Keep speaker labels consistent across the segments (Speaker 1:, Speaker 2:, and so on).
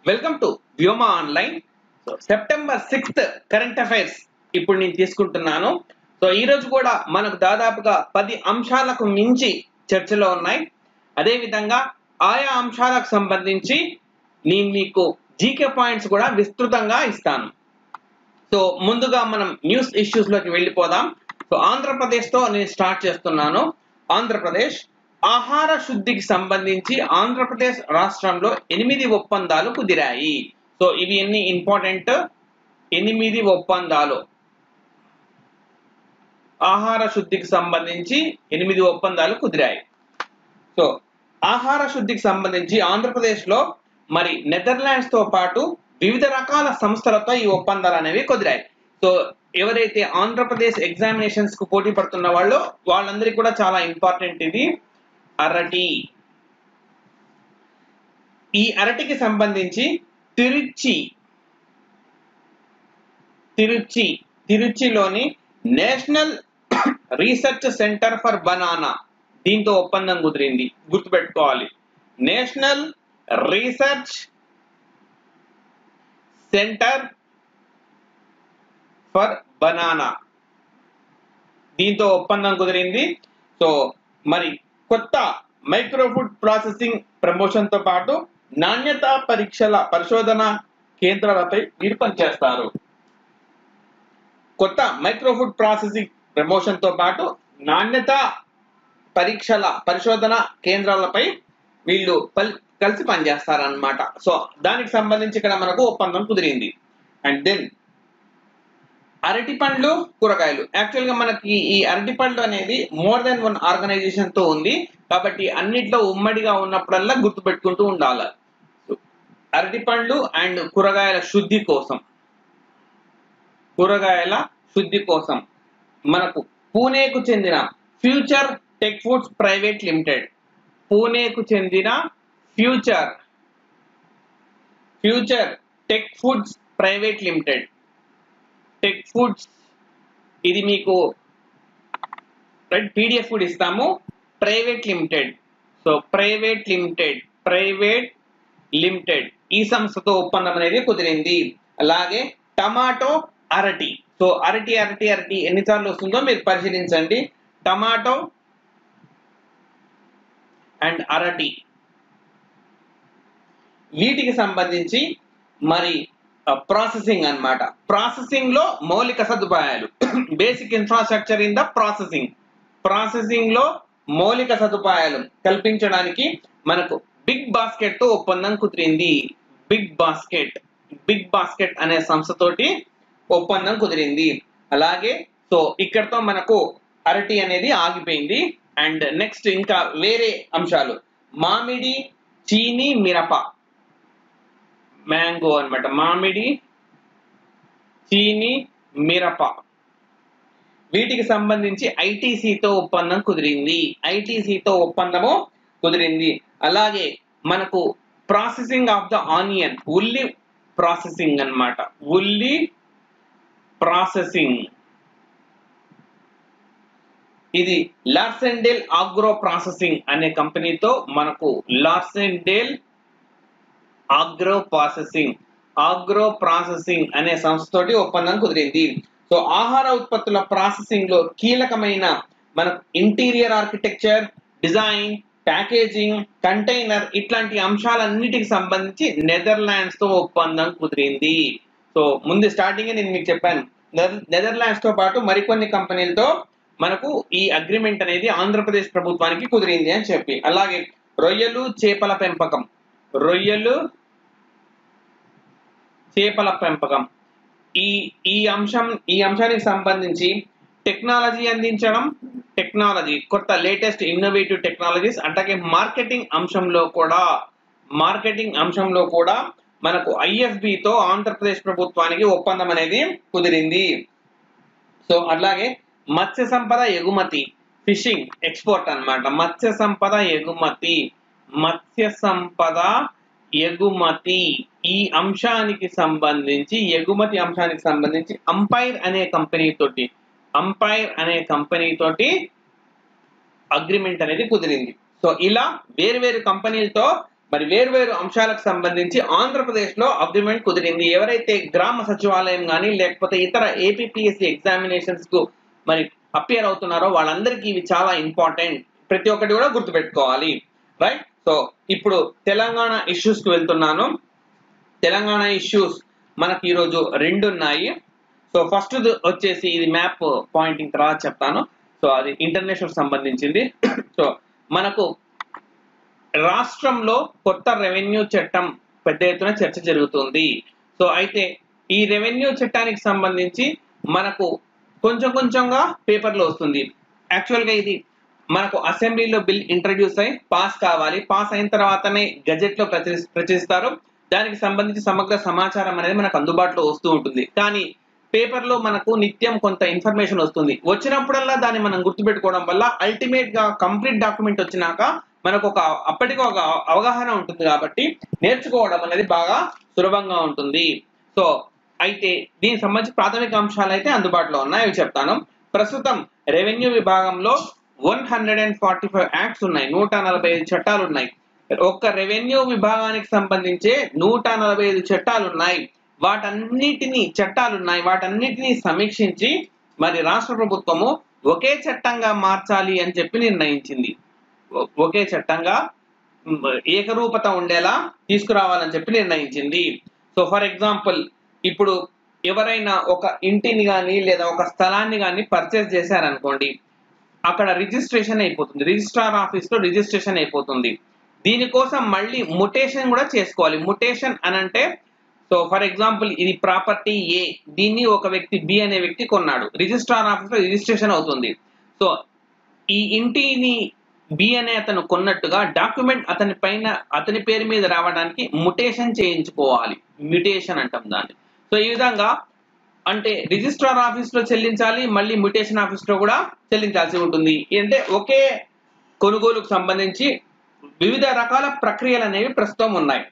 Speaker 1: Welcome to Vyoma online. So September 6th current affairs ఇప్పుడు నేను తీసుకుంటున్నాను. సో ఈ రోజు కూడా మనకు దాదాపుగా 10 అంశాలకు మించి చర్చలో ఉన్నాయి. అదే విధంగా ఆయా అంశాలకు సంబంధించి నేను మీకు జీకే పాయింట్స్ కూడా విస్తృతంగా ఇస్తాను. సో ముందుగా మనం న్యూస్ ఇష్యూస్ లోకి వెళ్ళిపోదాం. సో ఆంధ్రప్రదేశ్ తో నేను స్టార్ట్ చేస్తున్నాను. ఆంధ్రప్రదేశ్ ఆహార శుద్ధికి సంబంధించి ఆంధ్రప్రదేశ్ రాష్ట్రంలో 8 ఒప్పందాలు కుదిరాయి. సో ఇవి ఎన్ని ఇంపార్టెంట్ 8 ఒప్పందాలు. ఆహార శుద్ధికి సంబంధించి 8 ఒప్పందాలు కుదిరాయి. సో ఆహార శుద్ధికి సంబంధించి ఆంధ్రప్రదేశ్ లో మరి నెదర్లాండ్స్ తో పాటు వివిధ రకాల సంస్థలతో ఈ ఒప్పందాలు అనేవి కుదిరాయి. సో ఎవరైతే ఆంధ్రప్రదేశ్ ఎగ్జామినేషన్స్ కు పోటీ పడుతున్న వాళ్ళందరికీ కూడా చాలా ఇంపార్టెంట్ ఇది అరటి. ఈ అరటికి సంబంధించి తిరుచిలోని national research centre for banana దీంతో ఒప్పందం కుదిరింది. గుర్తుపెట్టుకోవాలి, national research centre for banana దీంతో ఒప్పందం కుదిరింది. సో మరి కొత్త మైక్రో ఫుడ్ ప్రాసెసింగ్ ప్రమోషన్ తో పాటు నాణ్యత పరీక్షల పరిశోధన కేంద్రాలపై వీరు పనిచేస్తారు. కొత్త మైక్రో ఫుడ్ ప్రాసెసింగ్ ప్రమోషన్ తో పాటు నాణ్యత పరీక్షల పరిశోధన కేంద్రాలపై వీళ్ళు కలిసి పనిచేస్తారన్నమాట. సో దానికి సంబంధించి ఇక్కడ మనకు ఒప్పందం కుదిరింది. అండ్ దెన్ అరటి పండ్లు కూరగాయలు. యాక్చువల్ గా మనకి ఈ అరటి పండ్లు అనేది మోర్ దెన్ 1 ఆర్గనైజేషన్ తో ఉంది కాబట్టి అన్నిట్లో ఉమ్మడిగా ఉన్నప్పుడల్లా గుర్తుపెట్టుకుంటూ ఉండాలి. అరటి పండ్లు అండ్ కూరగాయల శుద్ధి కోసం మనకు పూణేకు చెందిన future tech foods private limited future tech foods private limited tech foods ఇది మీకు పీడిఎఫ్ కూడా ఇస్తాము. ప్రైవేట్ లిమిటెడ్ ఈ సంస్థతో ఒప్పందం అనేది కుదిరింది. అలాగే టమాటో అరటి. సో అరటి ఎన్నిసార్లు వస్తుందో మీరు పరిశీలించండి. టమాటో అండ్ అరటి వీటికి సంబంధించి మరి ప్రాసెసింగ్ అన్నమాట. ప్రాసెసింగ్ లో మౌలిక సదుపాయాలు basic infrastructure in the processing లో మౌలిక సదుపాయాలు కల్పించడానికి మనకు బిగ్ బాస్కెట్ తో ఒప్పందం కుదిరింది. బిగ్ బాస్కెట్ అనే సంస్థతోటి ఒప్పందం కుదిరింది. అలాగే సో ఇక్కడతో మనకు అరటి అనేది ఆగిపోయింది. అండ్ నెక్స్ట్ ఇంకా వేరే అంశాలు మామిడి, చీని, మిరప, మ్యాంగో అన్నమాట. మామిడి, చీని, మిరప వీటికి సంబంధించి ఐటీసీతో ఒప్పందం కుదిరింది. అలాగే మనకు ప్రాసెసింగ్ ఆఫ్ ద ఆనియన్, ఉల్లి ప్రాసెసింగ్ అన్నమాట. ఇది లార్సెండేల్ ఆగ్రో ప్రాసెసింగ్ అనే కంపెనీతో మనకు లార్సెండేల్ ఆగ్రో ప్రాసెసింగ్ అనే సంస్థతోటి ఒప్పందం కుదిరింది. సో ఆహార ఉత్పత్తుల ప్రాసెసింగ్ లో కీలకమైన మనకు interior architecture, design, packaging, container ఇట్లాంటి అంశాలన్నిటికి సంబంధించి నెదర్లాండ్స్ తో ఒప్పందం కుదిరింది. సో ముందు స్టార్టింగ్ నేను మీకు చెప్పాను, నెదర్లాండ్స్ తో పాటు మరికొన్ని కంపెనీలతో మనకు ఈ అగ్రిమెంట్ అనేది ఆంధ్రప్రదేశ్ ప్రభుత్వానికి కుదిరింది అని చెప్పి. అలాగే రొయ్యలు, చేపల పెంపకం ఈ అంశానికి సంబంధించి టెక్నాలజీ అందించడం, కొత్త లేటెస్ట్ ఇన్నోవేటివ్ టెక్నాలజీస్, అట్లాగే మార్కెటింగ్ అంశంలో కూడా మనకు ఐఎఫ్బి తో ఆంధ్రప్రదేశ్ ప్రభుత్వానికి ఒప్పందం అనేది కుదిరింది. సో అలాగే మత్స్య సంపద ఎగుమతి, ఫిషింగ్ ఎక్స్పోర్ట్ అన్నమాట. మత్స్య సంపద ఎగుమతి ఈ అంశానికి సంబంధించి అంపైర్ అనే కంపెనీ తోటి అగ్రిమెంట్ అనేది కుదిరింది. సో ఇలా వేరు కంపెనీలతో మరి వేరు అంశాలకు సంబంధించి ఆంధ్రప్రదేశ్ లో అగ్రిమెంట్ కుదిరింది. ఎవరైతే గ్రామ సచివాలయం కానీ లేకపోతే ఇతర ఏపీపీఎస్సీ ఎగ్జామినేషన్స్ కు మరి అపియర్ అవుతున్నారో వాళ్ళందరికీ ఇవి చాలా ఇంపార్టెంట్, ప్రతి ఒక్కటి కూడా గుర్తుపెట్టుకోవాలి, రైట్. సో ఇప్పుడు తెలంగాణ ఇష్యూస్ కి వెళ్తున్నాను. తెలంగాణ ఇష్యూస్ మనకి ఈరోజు 2 ఉన్నాయి. సో ఫస్ట్ వచ్చేసి ఇది మ్యాప్ పాయింటింగ్ తర్వాత చెప్తాను. సో అది ఇంటర్నేషనల్ సంబంధించింది. సో మనకు రాష్ట్రంలో కొత్త రెవెన్యూ చట్టం పెద్ద ఎత్తున చర్చ జరుగుతుంది. సో అయితే ఈ రెవెన్యూ చట్టానికి సంబంధించి మనకు కొంచెంగా పేపర్లో వస్తుంది. యాక్చువల్గా ఇది మనకు అసెంబ్లీలో బిల్ ఇంట్రడ్యూస్ అయి పాస్ కావాలి. పాస్ అయిన తర్వాతనే గజెట్ లో ప్రచురిస్తారు. దానికి సంబంధించి సమగ్ర సమాచారం అనేది మనకు అందుబాటులో వస్తూ ఉంటుంది. కానీ పేపర్ లో మనకు నిత్యం కొంత ఇన్ఫర్మేషన్ వస్తుంది. వచ్చినప్పుడల్లా దాన్ని మనం గుర్తుపెట్టుకోవడం వల్ల అల్టిమేట్ గా కంప్లీట్ డాక్యుమెంట్ వచ్చినాక మనకు అప్పటికి ఒక అవగాహన ఉంటుంది. కాబట్టి నేర్చుకోవడం అనేది బాగా సులభంగా ఉంటుంది. సో అయితే దీనికి సంబంధించి ప్రాథమిక అంశాలు అయితే అందుబాటులో ఉన్నాయి, అవి చెప్తాను. ప్రస్తుతం రెవెన్యూ విభాగంలో 145 యాక్ట్స్ ఉన్నాయి, 145 చట్టాలు ఉన్నాయి. ఒక్క రెవెన్యూ విభాగానికి సంబంధించే 145 చట్టాలు ఉన్నాయి. వాటన్నిటిని సమీక్షించి మరి రాష్ట్ర ప్రభుత్వము ఒకే చట్టంగా మార్చాలి అని చెప్పి నిర్ణయించింది. ఒకే చట్టంగా ఏకరూపత ఉండేలా తీసుకురావాలని చెప్పి నిర్ణయించింది. సో ఫర్ ఎగ్జాంపుల్, ఇప్పుడు ఎవరైనా ఒక ఇంటిని కానీ లేదా ఒక స్థలాన్ని కానీ పర్చేస్ చేశారనుకోండి, అక్కడ రిజిస్ట్రేషన్ అయిపోతుంది, రిజిస్ట్రార్ ఆఫీస్ లో రిజిస్ట్రేషన్ అయిపోతుంది. దీనికోసం మళ్ళీ ముటేషన్ కూడా చేసుకోవాలి. ముటేషన్ అనంటే, సో ఫర్ ఎగ్జాంపుల్ ఇది ప్రాపర్టీ ఏ, దీన్ని ఒక వ్యక్తి బి అనే వ్యక్తి కొన్నాడు, రిజిస్ట్రార్ ఆఫీస్ లో రిజిస్ట్రేషన్ అవుతుంది. సో ఈ ఇంటిని బి అనే అతను కొన్నట్టుగా డాక్యుమెంట్ అతని పేరు మీద రావడానికి ముటేషన్ చేయించుకోవాలి. మ్యుటేషన్ అంటాం దాన్ని. సో ఈ విధంగా అంటే రిజిస్ట్రార్ ఆఫీస్ లో చెల్లించాలి, మళ్ళీ మ్యుటేషన్ ఆఫీస్ లో కూడా చెల్లించాల్సి ఉంటుంది. అంటే ఒకే కొనుగోలుకు సంబంధించి వివిధ రకాల ప్రక్రియలు అనేవి ప్రస్తుతం ఉన్నాయి.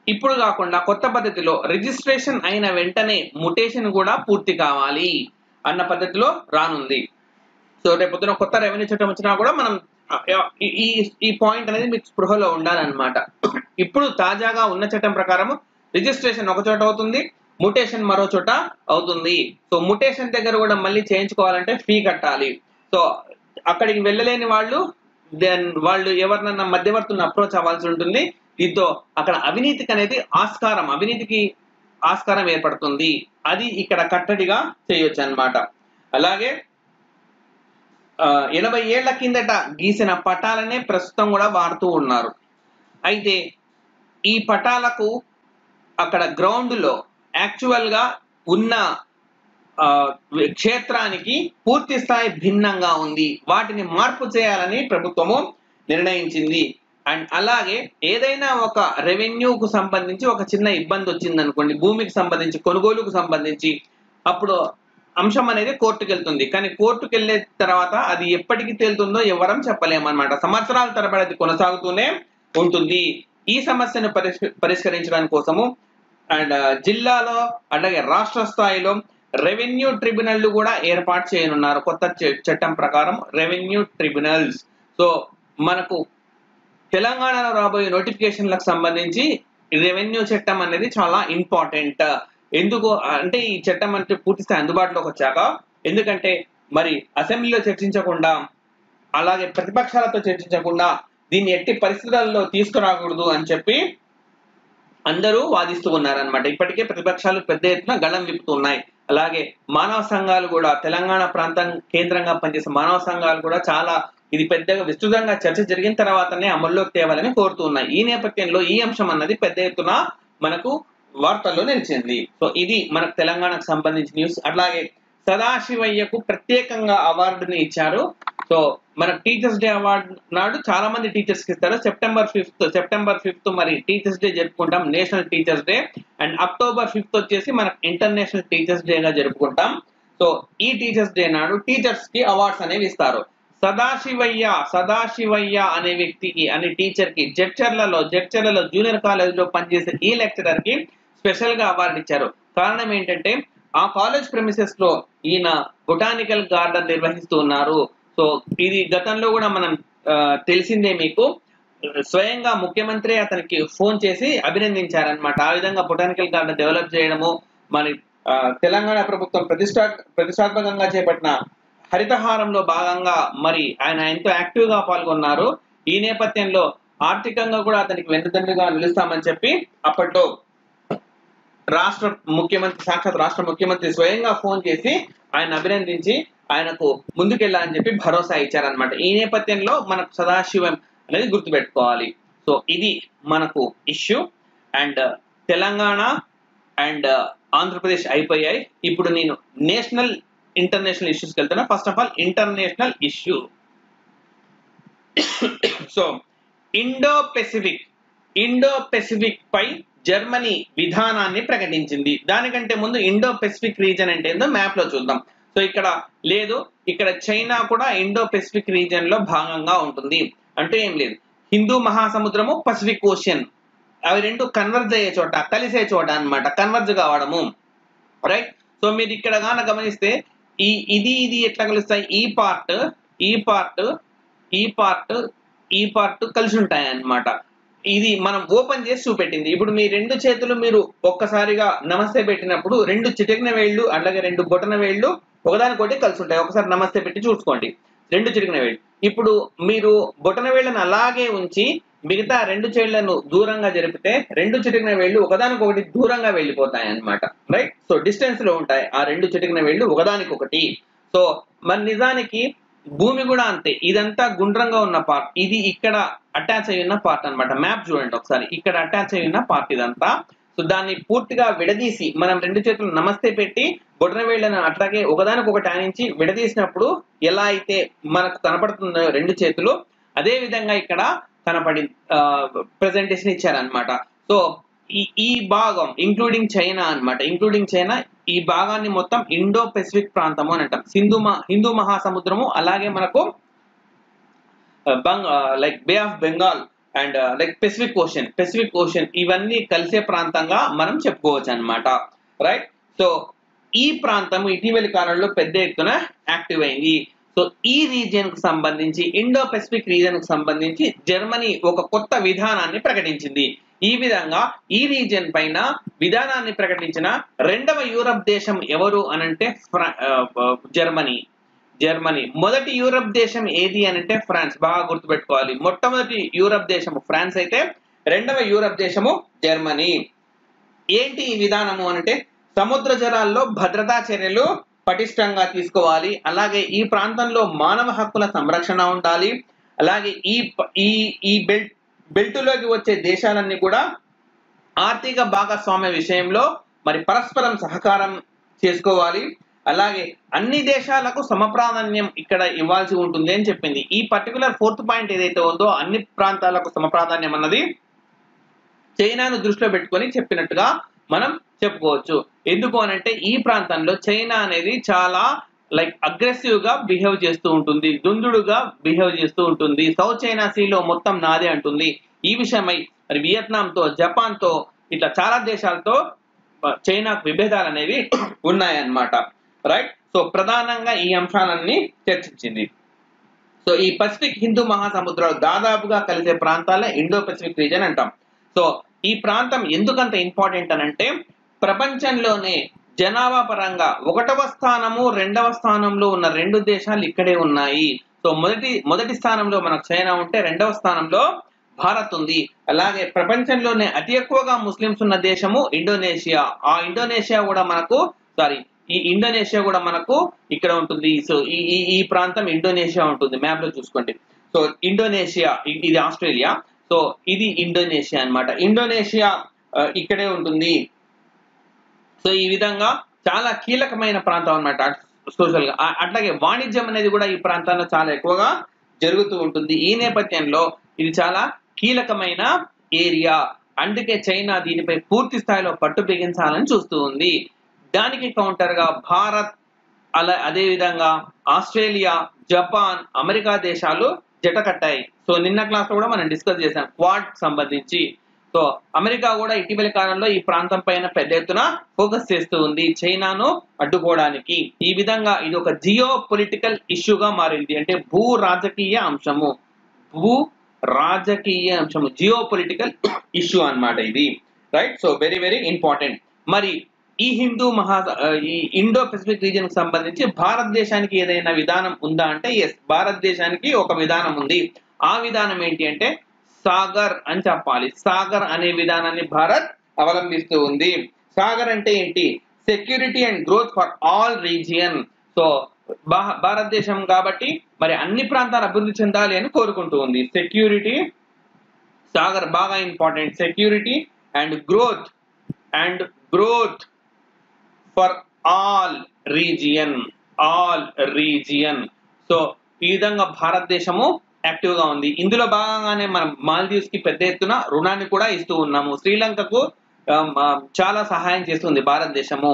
Speaker 1: ఇప్పుడు కాకుండా కొత్త పద్ధతిలో రిజిస్ట్రేషన్ అయిన వెంటనే ముటేషన్ కూడా పూర్తి కావాలి అన్న పద్ధతిలో రానుంది. సో రేపొద్దున కొత్త రెవెన్యూ చట్టం వచ్చినా కూడా మనం ఈ పాయింట్ అనేది మీకు స్పృహలో ఉండాలన్నమాట. ఇప్పుడు తాజాగా ఉన్న చట్టం ప్రకారం రిజిస్ట్రేషన్ ఒక చోట అవుతుంది, ముటేషన్ మరో చోట అవుతుంది. సో ముటేషన్ దగ్గర కూడా మళ్ళీ చేయించుకోవాలంటే ఫీ కట్టాలి. సో అక్కడికి వెళ్ళలేని వాళ్ళు ఎవరినన్నా మధ్యవర్తులను అప్రోచ్ అవ్వాల్సి ఉంటుంది. దీంతో అక్కడ అవినీతికి ఆస్కారం ఏర్పడుతుంది. అది ఇక్కడ కట్టడిగా చేయొచ్చు అన్నమాట. అలాగే 80 ఏళ్ల కిందట గీసిన పటాలనే ప్రస్తుతం కూడా వాడుతూ ఉన్నారు. అయితే ఈ పటాలకు అక్కడ గ్రౌండ్ లో యాక్చువల్ గా ఉన్న క్షేత్రానికి పూర్తి స్థాయి భిన్నంగా ఉంది. వాటిని మార్పు చేయాలని ప్రభుత్వము నిర్ణయించింది. అండ్ అలాగే ఏదైనా ఒక రెవెన్యూకు సంబంధించి ఒక చిన్న ఇబ్బంది వచ్చింది అనుకోండి, భూమికి సంబంధించి కొనుగోలుకు సంబంధించి, అప్పుడు అంశం అనేది కోర్టుకు వెళ్తుంది. కానీ కోర్టుకు వెళ్ళే తర్వాత అది ఎప్పటికి తేలుతుందో ఎవరం చెప్పలేమన్నమాట. సంవత్సరాల తరబడి అది కొనసాగుతూనే ఉంటుంది. ఈ సమస్యను పరిష్కరించడానికి కోసము అండ్ జిల్లాలో అలాగే రాష్ట్ర స్థాయిలో రెవెన్యూ ట్రిబ్యునల్ కూడా ఏర్పాటు చేయనున్నారు. కొత్త చట్టం ప్రకారం రెవెన్యూ ట్రిబ్యునల్స్. సో మనకు తెలంగాణలో రాబోయే నోటిఫికేషన్లకు సంబంధించి రెవెన్యూ చట్టం అనేది చాలా ఇంపార్టెంట్. ఎందుకు అంటే ఈ చట్టం అంటే పూర్తి స్థాయి అందుబాటులోకి వచ్చాక, ఎందుకంటే మరి అసెంబ్లీలో చర్చించకుండా అలాగే ప్రతిపక్షాలతో చర్చించకుండా దీన్ని ఎట్టి పరిస్థితుల్లో తీసుకురాకూడదు అని చెప్పి అందరూ వాదిస్తూ ఉన్నారనమాట. ఇప్పటికే ప్రతిపక్షాలు పెద్ద ఎత్తున గళం విప్పుతున్నాయి. అలాగే మానవ సంఘాలు కూడా, తెలంగాణ ప్రాంతం కేంద్రంగా పనిచేసే మానవ సంఘాలు కూడా చాలా ఇది పెద్దగా విస్తృతంగా చర్చ జరిగిన తర్వాతనే అమల్లోకి తేవాలని కోరుతూ ఉన్నాయి. ఈ నేపథ్యంలో ఈ అంశం అన్నది పెద్ద ఎత్తున మనకు వార్తల్లో నిలిచింది. సో ఇది మనకు తెలంగాణకు సంబంధించిన న్యూస్. అట్లాగే సదాశివయ్యకు ప్రత్యేకంగా అవార్డుని ఇచ్చారు. సో మనకు టీచర్స్ డే అవార్డు నాడు చాలా మంది టీచర్స్ కి ఇస్తారు. సెప్టెంబర్ 5th మరి టీచర్స్ డే జరుపుకుంటాం, national teachers day. And October 5th వచ్చేసి మనకు ఇంటర్నేషనల్ టీచర్స్ డే గా జరుపుకుంటాం. సో ఈ టీచర్స్ డే నాడు టీచర్స్ కి అవార్డ్స్ అనేవి ఇస్తారు. సదాశివయ్య అనే వ్యక్తికి అనే టీచర్ కి జడ్చర్లలో జూనియర్ కాలేజ్ లో పనిచేసే ఈ లెక్చరర్ కి స్పెషల్ గా అవార్డు ఇచ్చారు. కారణం ఏంటంటే ఆ కాలేజ్ ప్రెమిసెస్ లో ఈయన బొటానికల్ గార్డెన్ నిర్వహిస్తూ ఉన్నారు. సో ఇది గతంలో కూడా మనం తెలిసిందే మీకు. స్వయంగా ముఖ్యమంత్రి అతనికి ఫోన్ చేసి అభినందించారనమాట. ఆ విధంగా బొటానికల్ గార్డెన్ డెవలప్ చేయడము, మరి తెలంగాణ ప్రభుత్వం ప్రతిష్టాత్మకంగా చేపట్టిన హరితహారంలో భాగంగా మరి ఆయన ఎంతో యాక్టివ్ గా పాల్గొన్నారు. ఈ నేపథ్యంలో ఆర్థికంగా కూడా అతనికి వెన్నుదన్నుగా నిలుస్తామని చెప్పి అప్పట్లో సాక్షాత్ రాష్ట్ర ముఖ్యమంత్రి స్వయంగా ఫోన్ చేసి ఆయన అభినందించి ఆయనకు ముందుకెళ్ళాలని చెప్పి భరోసా ఇచ్చారనమాట. ఈ నేపథ్యంలో మనకు సదాశివం అనేది గుర్తుపెట్టుకోవాలి. సో ఇది మనకు issue. And Telangana and Andhra Pradesh అయిపోయాయి. ఇప్పుడు నేను నేషనల్ ఇంటర్నేషనల్ ఇష్యూస్కి వెళ్తున్నా. First of all international issue. So Indo Pacific పై జర్మనీ విధానాన్ని ప్రకటించింది. దానికంటే ముందు ఇండో పెసిఫిక్ రీజన్ అంటే ఏందో మ్యాప్ లో చూద్దాం. సో ఇక్కడ లేదు, ఇక్కడ చైనా కూడా ఇండో పెసిఫిక్ రీజన్ లో భాగంగా ఉంటుంది. అంటే ఏం లేదు, హిందూ మహాసముద్రము, పసిఫిక్ ఓషన్ అవి రెండు కన్వర్జ్ అయ్యే చోట, కలిసే చోట అన్నమాట, కన్వర్జ్ కావడము. రైట్. సో మీరు ఇక్కడ గాన గమనిస్తే ఇది ఎట్లా కలుస్తాయి, ఈ పార్ట్ కలిసి ఉంటాయి అన్నమాట. ఇది మనం ఓపెన్ చేసి చూపెట్టింది. ఇప్పుడు మీ రెండు చేతులు మీరు ఒక్కసారిగా నమస్తే పెట్టినప్పుడు రెండు చిటికిన వేళ్ళు అలాగే రెండు బొటన వేళ్ళు ఒకదానికొకటి కలిసి ఉంటాయి. ఒకసారి నమస్తే పెట్టి చూసుకోండి, రెండు చిటికిన వేళ్ళు. ఇప్పుడు మీరు బొటన వేళ్ళను అలాగే ఉంచి మిగతా రెండు చేళ్లను దూరంగా జరిపితే రెండు చిటికిన వేళ్ళు ఒకదానికొకటి దూరంగా వెళ్ళిపోతాయి అన్నమాట. రైట్. సో డిస్టెన్స్ లో ఉంటాయి ఆ రెండు చిటికిన వేళ్ళు ఒకదానికొకటి. సో మరి నిజానికి భూమి కూడా అంతే. ఇదంతా గుండ్రంగా ఉన్న పార్ట్, ఇది ఇక్కడ అటాచ్ అయి ఉన్న పార్ట్ అన్నమాట. మ్యాప్ చూడండి ఒకసారి, ఇక్కడ అటాచ్ అయి ఉన్న పార్ట్ ఇదంతా. సో దాన్ని పూర్తిగా విడదీసి మనం రెండు చేతులు నమస్తే పెట్టి బొటన వేళ్లను అట్లాగే ఒకదానికొకటి ఆనించి విడదీసినప్పుడు ఎలా అయితే మనకు కనపడుతుందో రెండు చేతులు, అదే విధంగా ఇక్కడ కనపడి ప్రెజెంటేషన్ ఇచ్చారనమాట. సో ఈ భాగం ఇంక్లూడింగ్ చైనా అన్నమాట, ఇంక్లూడింగ్ చైనా, ఈ భాగాన్ని మొత్తం ఇండో పెసిఫిక్ ప్రాంతము అని అంటాం. హిందూ మహాసముద్రము అలాగే మనకు like Bay of Bengal and like Pacific Ocean ఇవన్నీ కలిసే ప్రాంతంగా మనం చెప్పుకోవచ్చు అన్నమాట. రైట్. సో ఈ ప్రాంతం ఇటీవలి కాలంలో పెద్ద ఎత్తున యాక్టివ్ అయింది. సో ఈ రీజియన్ కు సంబంధించి, ఇండో పెసిఫిక్ రీజియన్ కు సంబంధించి జర్మనీ ఒక కొత్త విధానాన్ని ప్రకటించింది. ఈ విధంగా ఈ రీజియన్ పైన విధానాన్ని ప్రకటించిన రెండవ యూరప్ దేశం ఎవరు అనంటే జర్మనీ. మొదటి యూరప్ దేశం ఏది అనంటే ఫ్రాన్స్. బాగా గుర్తుపెట్టుకోవాలి, మొట్టమొదటి యూరప్ దేశము ఫ్రాన్స్ అయితే రెండవ యూరప్ దేశము జర్మనీ. ఏంటి ఈ విధానము అంటే సముద్ర జలాల్లో భద్రతా చర్యలు పటిష్టంగా తీసుకోవాలి, అలాగే ఈ ప్రాంతంలో మానవ హక్కుల సంరక్షణ ఉండాలి, అలాగే ఈ బెల్టులోకి వచ్చే దేశాలన్నీ కూడా ఆర్థిక భాగస్వామ్య విషయంలో మరి పరస్పరం సహకారం చేసుకోవాలి, అలాగే అన్ని దేశాలకు సమప్రాధాన్యం ఇక్కడ ఇవ్వాల్సి ఉంటుంది అని చెప్పింది. ఈ పర్టికులర్ 4th పాయింట్ ఏదైతే ఉందో అన్ని ప్రాంతాలకు సమప్రాధాన్యం అన్నది చైనాను దృష్టిలో పెట్టుకొని చెప్పినట్టుగా మనం చెప్పుకోవచ్చు. ఎందుకు అనంటే ఈ ప్రాంతంలో చైనా అనేది చాలా లైక్ అగ్రెసివ్ గా బిహేవ్ చేస్తూ ఉంటుంది, దుందుడుగా బిహేవ్ చేస్తూ ఉంటుంది. సౌత్ చైనా సీలో మొత్తం నాదే అంటుంది. ఈ విషయమై మరి వియత్నాంతో, జపాన్తో ఇట్లా చాలా దేశాలతో చైనాకు విభేదాలు అనేవి ఉన్నాయన్నమాట. రైట్. సో ప్రధానంగా ఈ అంశాలన్నీ చర్చించింది. సో ఈ పసిఫిక్ హిందూ మహాసముద్రాలు దాదాపుగా కలిసే ప్రాంతాలే ఇండో పెసిఫిక్ రీజన్ అంటాం. సో ఈ ప్రాంతం ఎందుకంత ఇంపార్టెంట్ అనంటే ప్రపంచంలోనే జనాభా పరంగా 1వ స్థానము 2వ స్థానంలో ఉన్న రెండు దేశాలు ఇక్కడే ఉన్నాయి. సో మొదటి స్థానంలో మనకు చైనా ఉంటే 2వ స్థానంలో భారత్ ఉంది. అలాగే ప్రపంచంలోనే అతి ఎక్కువగా ముస్లిమ్స్ ఉన్న దేశము ఇండోనేషియా. ఈ ఇండోనేషియా కూడా మనకు ఇక్కడ ఉంటుంది. సో ఈ ప్రాంతం ఇండోనేషియా ఉంటుంది, మ్యాప్ లో చూసుకోండి. సో ఇండోనేషియా, ఇది ఆస్ట్రేలియా, సో ఇది ఇండోనేషియా అన్నమాట. ఇండోనేషియా ఇక్కడే ఉంటుంది. సో ఈ విధంగా చాలా కీలకమైన ప్రాంతం అన్నమాట సోషల్ గా. అట్లాగే వాణిజ్యం అనేది కూడా ఈ ప్రాంతాల్లో చాలా ఎక్కువగా జరుగుతూ ఉంటుంది. ఈ నేపథ్యంలో ఇది చాలా కీలకమైన ఏరియా, అందుకే చైనా దీనిపై పూర్తి స్థాయిలో పట్టు బిగించాలని చూస్తూ ఉంది. దానికి కౌంటర్ గా భారత్ అదే విధంగా ఆస్ట్రేలియా, జపాన్, అమెరికా దేశాలు జట కట్టాయి. సో నిన్న క్లాస్ లో కూడా మనం డిస్కస్ చేసాం క్వాడ్ సంబంధించి. సో అమెరికా కూడా ఇటీవలి కాలంలో ఈ ప్రాంతం పైన పెద్ద ఎత్తున ఫోకస్ చేస్తూ ఉంది చైనాను అడ్డుకోవడానికి. ఈ విధంగా ఇది ఒక జియో పొలిటికల్ ఇష్యూగా మారింది, అంటే భూ రాజకీయ అంశము, భూ రాజకీయ అంశము, జియో పొలిటికల్ ఇష్యూ అన్నమాట ఇది, right. So very very important. మరి ఈ ఈ ఇండో పెసిఫిక్ రీజియన్ కి సంబంధించి భారతదేశానికి ఏదైనా విధానం ఉందా అంటే ఎస్, భారతదేశానికి ఒక విధానం ఉంది. ఆ విధానం ఏంటి అంటే సాగర్ అని చెప్పాలి. సాగర్ అనే విధానాన్ని భారత్ అవలంబిస్తూ ఉంది. సాగర్ అంటే ఏంటి? Security and growth for all region. So భారతదేశం కాబట్టి మరి అన్ని ప్రాంతాలు అభివృద్ధి చెందాలి అని కోరుకుంటూ ఉంది. సెక్యూరిటీ, సాగర్ బాగా important. Security and growth for all region. So ఈ విధంగా భారతదేశము యాక్టివ్ గా ఉంది. ఇందులో భాగంగానే మనం మాల్దీవ్స్ కి పెద్ద ఎత్తున రుణాన్ని కూడా ఇస్తూ ఉన్నాము. శ్రీలంకకు చాలా సహాయం చేస్తుంది భారతదేశము.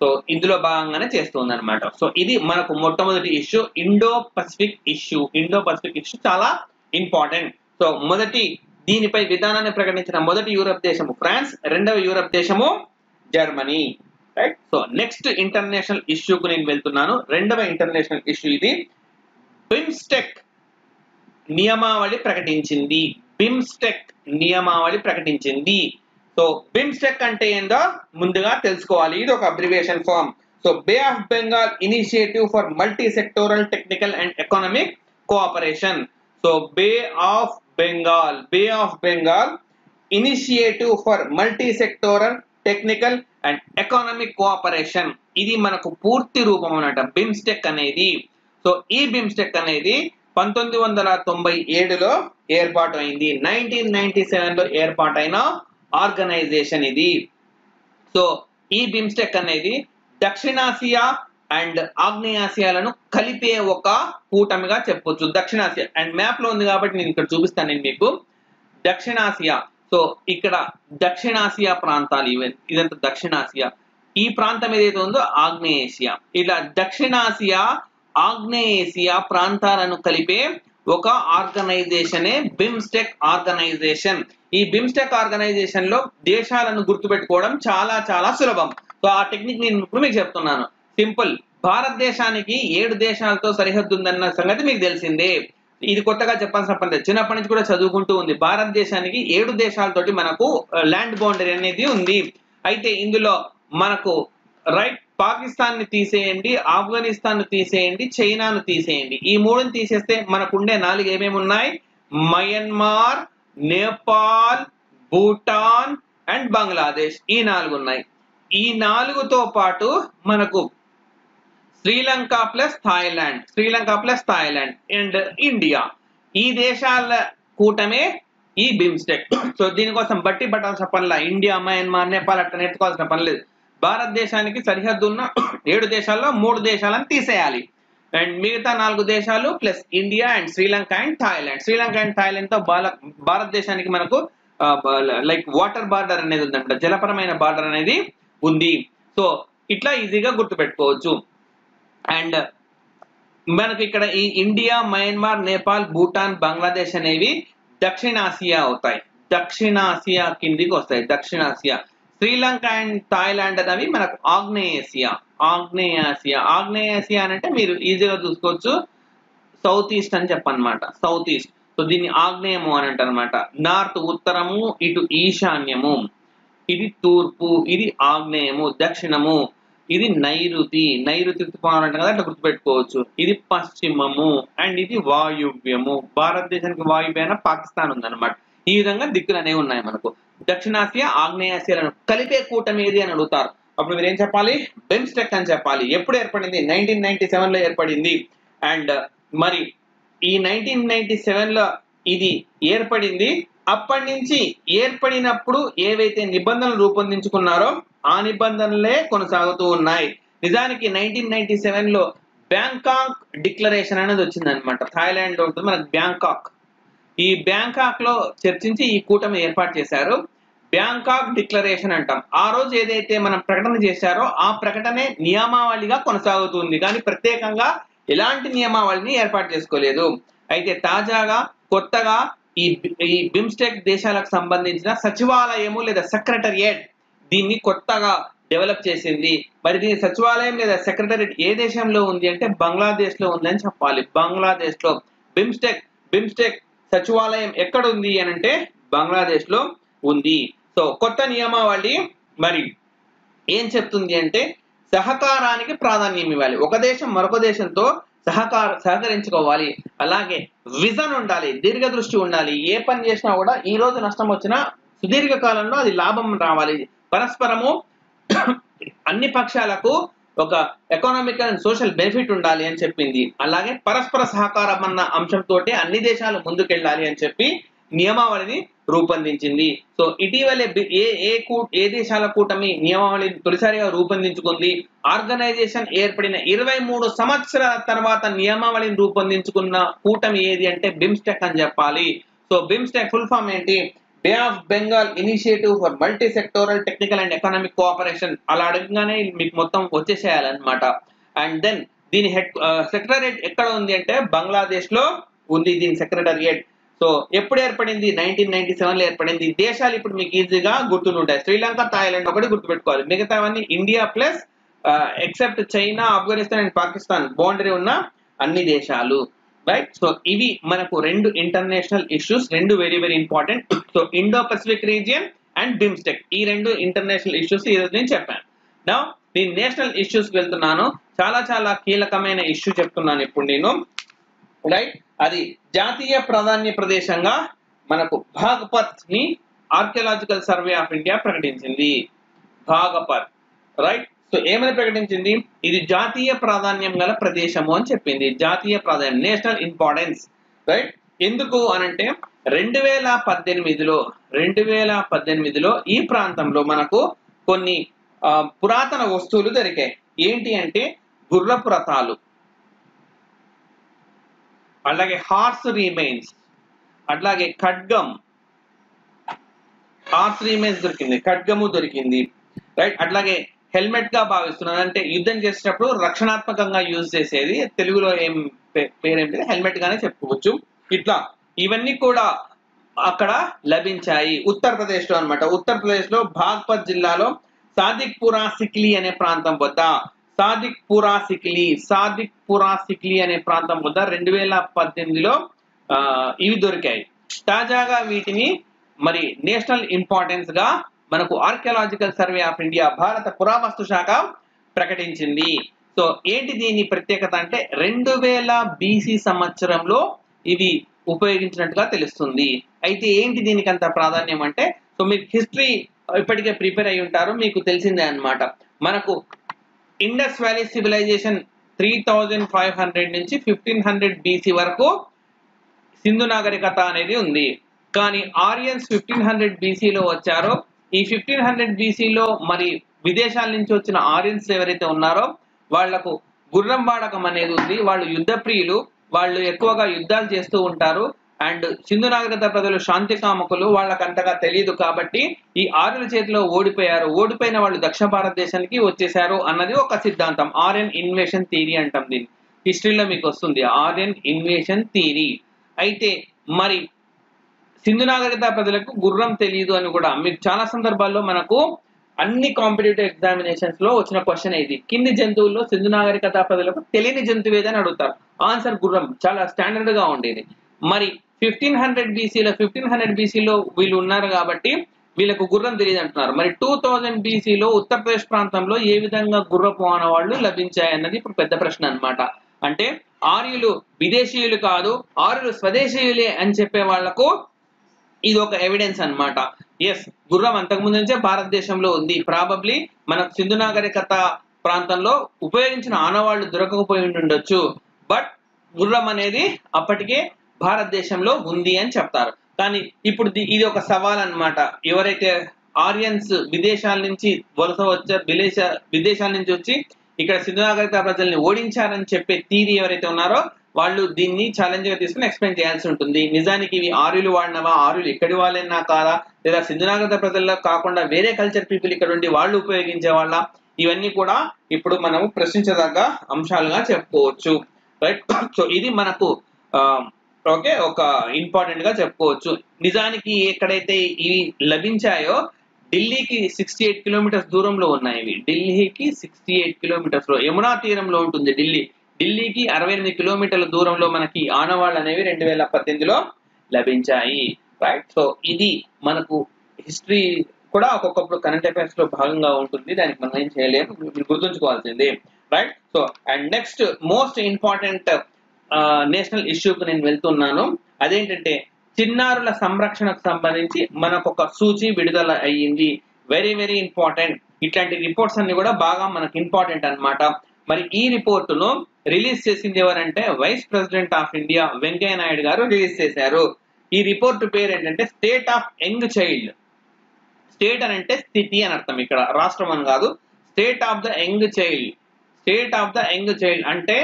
Speaker 1: సో ఇందులో భాగంగానే చేస్తుంది అనమాట. సో ఇది మనకు మొట్టమొదటి ఇష్యూ, ఇండో పసిఫిక్ ఇష్యూ చాలా ఇంపార్టెంట్. సో దీనిపై విధానాన్ని ప్రకటించిన మొదటి యూరప్ దేశము ఫ్రాన్స్, రెండవ యూరప్ దేశము Germany, right. So next international ఇష్యూకు నేను వెళ్తున్నాను. రెండవ ఇంటర్నేషనల్ ఇష్యూ ఇది బిమ్స్టెక్ నియమావళి ప్రకటించింది. సో బిమ్స్టెక్ అంటే ఏందో ముందుగా తెలుసుకోవాలి. ఇది ఒక abbreviation form. So Bay of Bengal initiative for multi sectoral technical and economic cooperation. So Bay of Bengal initiative for multi sectoral technical and economic cooperation. ఇది మనకు పూర్తి రూపం అన్నమాట బిమ్స్టెక్ అనేది. సో ఈ బిమ్స్టెక్ అనేది 1997లో ఏర్పాటు అయింది. 1997లో ఏర్పాటైన ఆర్గనైజేషన్ ఇది. సో ఈ బిమ్స్టెక్ అనేది దక్షిణాసియా అండ్ ఆగ్నేయాసియాలను కలిపే ఒక కూటమిగా చెప్పొచ్చు. దక్షిణాసియా అండ్ మ్యాప్ లో ఉంది కాబట్టి నేను ఇక్కడ చూపిస్తాను నేను మీకు. దక్షిణాసియా, సో ఇక్కడ దక్షిణాసియా ప్రాంతాలు ఇదంతా దక్షిణాసియా. ఈ ప్రాంతం ఏదైతే ఉందో ఆగ్నేయేషియా. ఇలా దక్షిణాసియా, ఆగ్నేయేషియా ప్రాంతాలను కలిపే ఒక ఆర్గనైజేషనే బిమ్స్టెక్ ఆర్గనైజేషన్. ఈ బిమ్స్టెక్ ఆర్గనైజేషన్ లో దేశాలను గుర్తుపెట్టుకోవడం చాలా చాలా సులభం. సో ఆ టెక్నిక్ నేను ఇప్పుడు మీకు చెప్తున్నాను. సింపుల్. భారతదేశానికి 7 దేశాలతో సరిహద్దు ఉందన్న సంగతి మీకు తెలిసిందే. ఇది కొత్తగా చెప్పాల్సిన పని లేదు, చిన్నప్పటి నుంచి కూడా చదువుకుంటూ ఉంది. భారతదేశానికి 7 దేశాలతోటి మనకు ల్యాండ్ బౌండరీ అనేది ఉంది. అయితే ఇందులో మనకు రైట్ పాకిస్తాన్ ని తీసేయండి, ఆఫ్ఘనిస్తాన్ ను తీసేయండి, చైనాను తీసేయండి. ఈ 3ని తీసేస్తే మనకుండే 4 ఏమేమి ఉన్నాయి? Myanmar, Nepal, Bhutan and Bangladesh. ఈ 4 ఉన్నాయి. ఈ 4తో పాటు మనకు Sri Lanka plus Thailand and India. ఈ దేశాల కూటమే ఈ బిమ్స్టెక్. సో దీనికోసం బట్టి పట్టాల్సిన పనిలా ఇండియా, మయన్మార్, నేపాల్ అట్లా నేర్చుకోవాల్సిన పని లేదు. భారతదేశానికి సరిహద్దు ఉన్న 7 దేశాల్లో 3 దేశాలను తీసేయాలి. అండ్ మిగతా 4 దేశాలు plus India and Sri Lanka and Thailand తో భారతదేశానికి మనకు లైక్ వాటర్ బార్డర్ అనేది ఉందన్నమాట, జలపరమైన బార్డర్ అనేది ఉంది. సో ఇట్లా ఈజీగా గుర్తుపెట్టుకోవచ్చు. అండ్ మనకి ఇక్కడ ఈ ఇండియా, మయన్మార్, నేపాల్, భూటాన్, బంగ్లాదేశ్ అనేవి దక్షిణాసియా అవుతాయి. దక్షిణాసియా కిందికి వస్తాయి. దక్షిణాసియా. శ్రీలంక అండ్ థాయిలాండ్ అనేవి మనకు ఆగ్నేయాసియా అంటే మీరు ఈజీగా చూసుకోవచ్చు సౌత్ ఈస్ట్ అని చెప్పనమాట. South east. సో దీన్ని ఆగ్నేయము అని అంటారు అనమాట. నార్త్ ఉత్తరము, ఇటు ఈశాన్యము, ఇది తూర్పు, ఇది ఆగ్నేయము, దక్షిణము, ఇది నైరుతి ఋతుపవనాలు అంటారు కదా, అట్లా గుర్తుపెట్టుకోవచ్చు. ఇది పశ్చిమము అండ్ ఇది వాయువ్యము. భారతదేశానికి వాయువ్యాన పాకిస్తాన్ ఉందన్నమాట. ఈ విధంగా దిక్కులు అనేవి ఉన్నాయి మనకు. దక్షిణాసియా, ఆగ్నేయాసియాలను కలిపే కూటమి ఏది అని అడుగుతారు. అప్పుడు మీరు ఏం చెప్పాలి? బిమ్స్టెక్ అని చెప్పాలి. ఎప్పుడు ఏర్పడింది? 1997లో ఏర్పడింది. అండ్ మరి ఈ 1997లో ఇది ఏర్పడింది. అప్పటి నుంచి ఏర్పడినప్పుడు ఏవైతే నిబంధనలు రూపొందించుకున్నారో ఆ నిబంధనలే కొనసాగుతూ ఉన్నాయి. నిజానికి 1997లో బ్యాంకాక్ డిక్లరేషన్ అనేది వచ్చిందనమాట. థాయిలాండ్ లో ఉంటుంది మనకు బ్యాంకాక్. ఈ బ్యాంకాక్ లో చర్చించి ఈ కూటమి ఏర్పాటు చేశారు. బ్యాంకాక్ డిక్లరేషన్ అంటాం. ఆ రోజు ఏదైతే మనం ప్రకటన చేశారో ఆ ప్రకటనే నియమావళిగా కొనసాగుతుంది, కానీ ప్రత్యేకంగా ఎలాంటి నియమావళిని ఏర్పాటు చేసుకోలేదు. అయితే తాజాగా కొత్తగా ఈ బిమ్స్టెక్ దేశాలకు సంబంధించిన సచివాలయము లేదా సెక్రటరియేట్ దీన్ని కొత్తగా డెవలప్ చేసింది. మరి దీని సచివాలయం లేదా సెక్రటరియేట్ ఏ దేశంలో ఉంది అంటే బంగ్లాదేశ్ లో ఉందని చెప్పాలి. బంగ్లాదేశ్ లో బిమ్స్టెక్ సచివాలయం ఎక్కడ ఉంది అని అంటే బంగ్లాదేశ్ లో ఉంది. సో కొత్త నియమావళి మరి ఏం చెప్తుంది అంటే సహకారానికి ప్రాధాన్యం ఇవ్వాలి. ఒక దేశం మరొక దేశంతో సహకరించుకోవాలి. అలాగే విజన్ ఉండాలి, దీర్ఘదృష్టి ఉండాలి. ఏ పని చేసినా కూడా ఈ రోజు నష్టం వచ్చినా సుదీర్ఘ కాలంలో అది లాభం రావాలి. పరస్పరము అన్ని పక్షాలకు ఒక ఎకనామిక్ అండ్ సోషల్ బెనిఫిట్ ఉండాలి అని చెప్పింది. అలాగే పరస్పర సహకారం అన్న అంశంతో అన్ని దేశాలు ముందుకెళ్ళాలి అని చెప్పి నియమావళిని రూపొందించింది. సో ఇటీవలే ఏ దేశాల కూటమి నియమావళిని తొలిసారిగా రూపొందించుకుంది. ఆర్గనైజేషన్ ఏర్పడిన 23 సంవత్సరాల తర్వాత నియమావళిని రూపొందించుకున్న కూటమి ఏది అంటే బిమ్స్టెక్ అని చెప్పాలి. సో బిమ్స్టెక్ ఫుల్ ఫామ్ ఏంటి? Bay of Bengal initiative for multi sectoral technical and economic cooperation. అలా అడగగానే మీకు మొత్తం వచ్చేసేయాలన్నమాట. అండ్ దెన్ దీని సెక్రటరియట్ ఎక్కడ ఉంది అంటే బంగ్లాదేశ్ లో ఉంది దీని సెక్రటరియట్. సో ఎప్పుడు ఏర్పడింది? 1997లో ఏర్పడింది. దేశాలు ఇప్పుడు మీకు ఈజీగా గుర్తుంటాయి. శ్రీలంక, థాయిలాండ్ ఒకటి గుర్తుపెట్టుకోవాలి. మిగతావన్నీ India plus except China, Afghanistan and Pakistan boundary ఉన్న అన్ని దేశాలు, రైట్? సో ఇవి మనకు రెండు ఇంటర్నేషనల్ ఇష్యూస్, రెండు very very important. So Indo Pacific region and BIMSTEC, ఈ రెండు ఇంటర్నేషనల్ ఇష్యూస్ ఈ రోజు నేను చెప్పాను. నా నేను నేషనల్ ఇష్యూస్ కి వెళ్తున్నాను. చాలా కీలకమైన ఇష్యూ చెప్తున్నాను ఇప్పుడు నేను, రైట్? అది జాతీయ ప్రాధాన్య ప్రదేశంగా మనకు భాగపత్ ని ఆర్కియాలజికల్ సర్వే ఆఫ్ ఇండియా ప్రకటించింది. భాగపత్, రైట్? సో ఏమని ప్రకటించింది? ఇది జాతీయ ప్రాధాన్యం గల ప్రదేశము అని చెప్పింది. జాతీయ ప్రాధాన్యం, నేషనల్ ఇంపార్టెన్స్, రైట్? ఎందుకు అనంటే 2018లో ఈ ప్రాంతంలో మనకు కొన్ని పురాతన వస్తువులు దొరికాయి. ఏంటి అంటే గుర్రపు రథాలు, అలాగే హార్స్ రిమైన్స్, అట్లాగే ఖడ్గం, హార్స్ రిమైన్స్ దొరికింది, ఖడ్గము దొరికింది, రైట్? అట్లాగే హెల్మెట్ గా భావిస్తున్నారు, అంటే యుద్ధం చేసేటప్పుడు రక్షణాత్మకంగా యూజ్ చేసేది. తెలుగులో ఏం పేరేంటి, హెల్మెట్ గానే చెప్పుకోవచ్చు. ఇట్లా ఇవన్నీ కూడా అక్కడ లభించాయి ఉత్తరప్రదేశ్ లో అనమాట. ఉత్తరప్రదేశ్ లో బాగ్పత్ జిల్లాలో సాదిక్పురా సిక్లీ అనే ప్రాంతం వద్ద, సాదిక్పురా సిక్లీ అనే ప్రాంతం వద్ద 2018లో ఇవి దొరికాయి. తాజాగా వీటిని మరి నేషనల్ ఇంపార్టెన్స్ గా మనకు ఆర్కియాలజికల్ సర్వే ఆఫ్ ఇండియా, భారత పురావస్తు శాఖ ప్రకటించింది. సో ఏంటి దీని ప్రత్యేకత అంటే 2000 BC సంవత్సరంలో ఇవి ఉపయోగించినట్టుగా తెలుస్తుంది. అయితే ఏంటి దీనికి అంత ప్రాధాన్యం అంటే, సో మీకు హిస్టరీ ఇప్పటికే ప్రిపేర్ అయి ఉంటారు, మీకు తెలిసిందే అన్నమాట. మనకు ఇండస్ వ్యాలీ సివిలైజేషన్ 3500 నుంచి 1500 BC వరకు సింధు నాగరికత అనేది ఉంది. కానీ ఆరియన్స్ 1500 BCలో వచ్చారో. ఈ 1500 BCలో మరి విదేశాల నుంచి వచ్చిన ఆరియన్స్ ఎవరైతే ఉన్నారో వాళ్లకు గుర్రం వాడకం అనేది ఉంది. వాళ్ళు యుద్ధ ప్రియులు, వాళ్ళు ఎక్కువగా యుద్ధాలు చేస్తూ ఉంటారు. అండ్ సింధు నాగరికత ప్రజలు శాంతి కామకులు, వాళ్ళకి అంతగా తెలియదు. కాబట్టి ఈ ఆర్యుల చేతిలో ఓడిపోయిన వాళ్ళు దక్షిణ భారతదేశానికి వచ్చేసారు అన్నది ఒక సిద్ధాంతం. ఆర్యన్ ఇన్వేషన్ థియరీ అంటాం దీన్ని. హిస్టరీలో మీకు వస్తుంది ఆర్యన్ ఇన్వేషన్ థియరీ. అయితే మరి సింధు నాగరికత ప్రజలకు గుర్రం తెలియదు అని కూడా మీకు చాలా సందర్భాల్లో మనకు అన్ని కాంపిటేటివ్ ఎగ్జామినేషన్స్ లో వచ్చిన క్వశ్చన్ ఇది. కింది జంతువుల్లో సింధు నాగరికత ప్రజలకు తెలియని జంతువు ఏదని అడుగుతారు. ఆన్సర్ గుర్రం. చాలా స్టాండర్డ్ గా ఉండేది. మరి 1500 BCలో వీళ్ళు ఉన్నారు కాబట్టి వీళ్ళకు గుర్రం తెలియదు అంటున్నారు. మరి 2000 BCలో ఉత్తరప్రదేశ్ ప్రాంతంలో ఏ విధంగా గుర్రపు ఆనవాళ్లు లభించాయి అన్నది ఇప్పుడు పెద్ద ప్రశ్న అన్నమాట. అంటే ఆర్యులు విదేశీయులు కాదు, ఆర్యులు స్వదేశీయులే అని చెప్పే వాళ్లకు ఇది ఒక ఎవిడెన్స్ అన్నమాట. ఎస్, గుర్రం అంతకుముందు నుంచే భారతదేశంలో ఉంది. ప్రాబబ్లీ మనకు సింధు నాగరికత ప్రాంతంలో ఉపయోగించిన ఆనవాళ్లు దొరకకపోయి ఉండొచ్చు, బట్ గుర్రం అనేది అప్పటికే భారతదేశంలో ఉంది అని చెప్తారు. కానీ ఇప్పుడు ఇది ఒక సవాల్ అన్నమాట. ఎవరైతే ఆరియన్స్ విదేశాల నుంచి వలస వచ్చారు, విదేశాల నుంచి వచ్చి ఇక్కడ సింధు నాగరికత ప్రజల్ని ఓడించారని చెప్పే థియరీ ఎవరైతే ఉన్నారో వాళ్ళు దీన్ని ఛాలెంజ్ గా తీసుకుని ఎక్స్ప్లెయిన్ చేయాల్సి ఉంటుంది. నిజానికి ఇవి ఆర్యులు వాడినవా, ఆర్యులు ఎక్కడి వాళ్ళైనా కాదా, లేదా సింధు నాగరికత ప్రజల్లో కాకుండా వేరే కల్చర్ పీపుల్ ఇక్కడ ఉండి వాళ్ళు ఉపయోగించే వాళ్ళ, ఇవన్నీ కూడా ఇప్పుడు మనము ప్రశ్నించదగ్గ అంశాలుగా చెప్పుకోవచ్చు, రైట్? సో ఇది మనకు ఓకే ఒక ఇంపార్టెంట్ గా చెప్పుకోవచ్చు. నిజానికి ఎక్కడైతే ఇవి లభించాయో ఢిల్లీకి 68 కిలోమీటర్స్ దూరంలో ఉన్నాయి. ఇవి ఢిల్లీకి 68 కిలోమీటర్స్ లో, యమునా తీరంలో ఉంటుంది ఢిల్లీకి 68 కిలోమీటర్ల దూరంలో మనకి ఆనవాళ్ళు అనేవి 2018లో లభించాయి. రైట్. సో ఇది మనకు హిస్టరీ కూడా ఒక్కొక్కప్పుడు కరెంట్ అఫైర్స్ లో భాగంగా ఉంటుంది, దానికి మనం ఏం చేయలేము, మీరు గుర్తుంచుకోవాల్సింది. Right. So and next most important national ఇష్యూకి నేను వెళ్తున్నాను. అదేంటంటే చిన్నారుల సంరక్షణకు సంబంధించి మనకు ఒక సూచి విడుదల అయ్యింది. Very very important. ఇట్లాంటి రిపోర్ట్స్ అన్ని కూడా బాగా మనకు ఇంపార్టెంట్ అన్నమాట. మరి ఈ రిపోర్టును రిలీజ్ చేసింది ఎవరంటే vice president of India Venkaiah Naidu garu release చేశారు. ఈ రిపోర్ట్ పేరు ఏంటంటే state of young child. State అని అంటే స్థితి అని అర్థం, ఇక్కడ రాష్ట్రం అని కాదు. State of the young child. State of the young child అంటే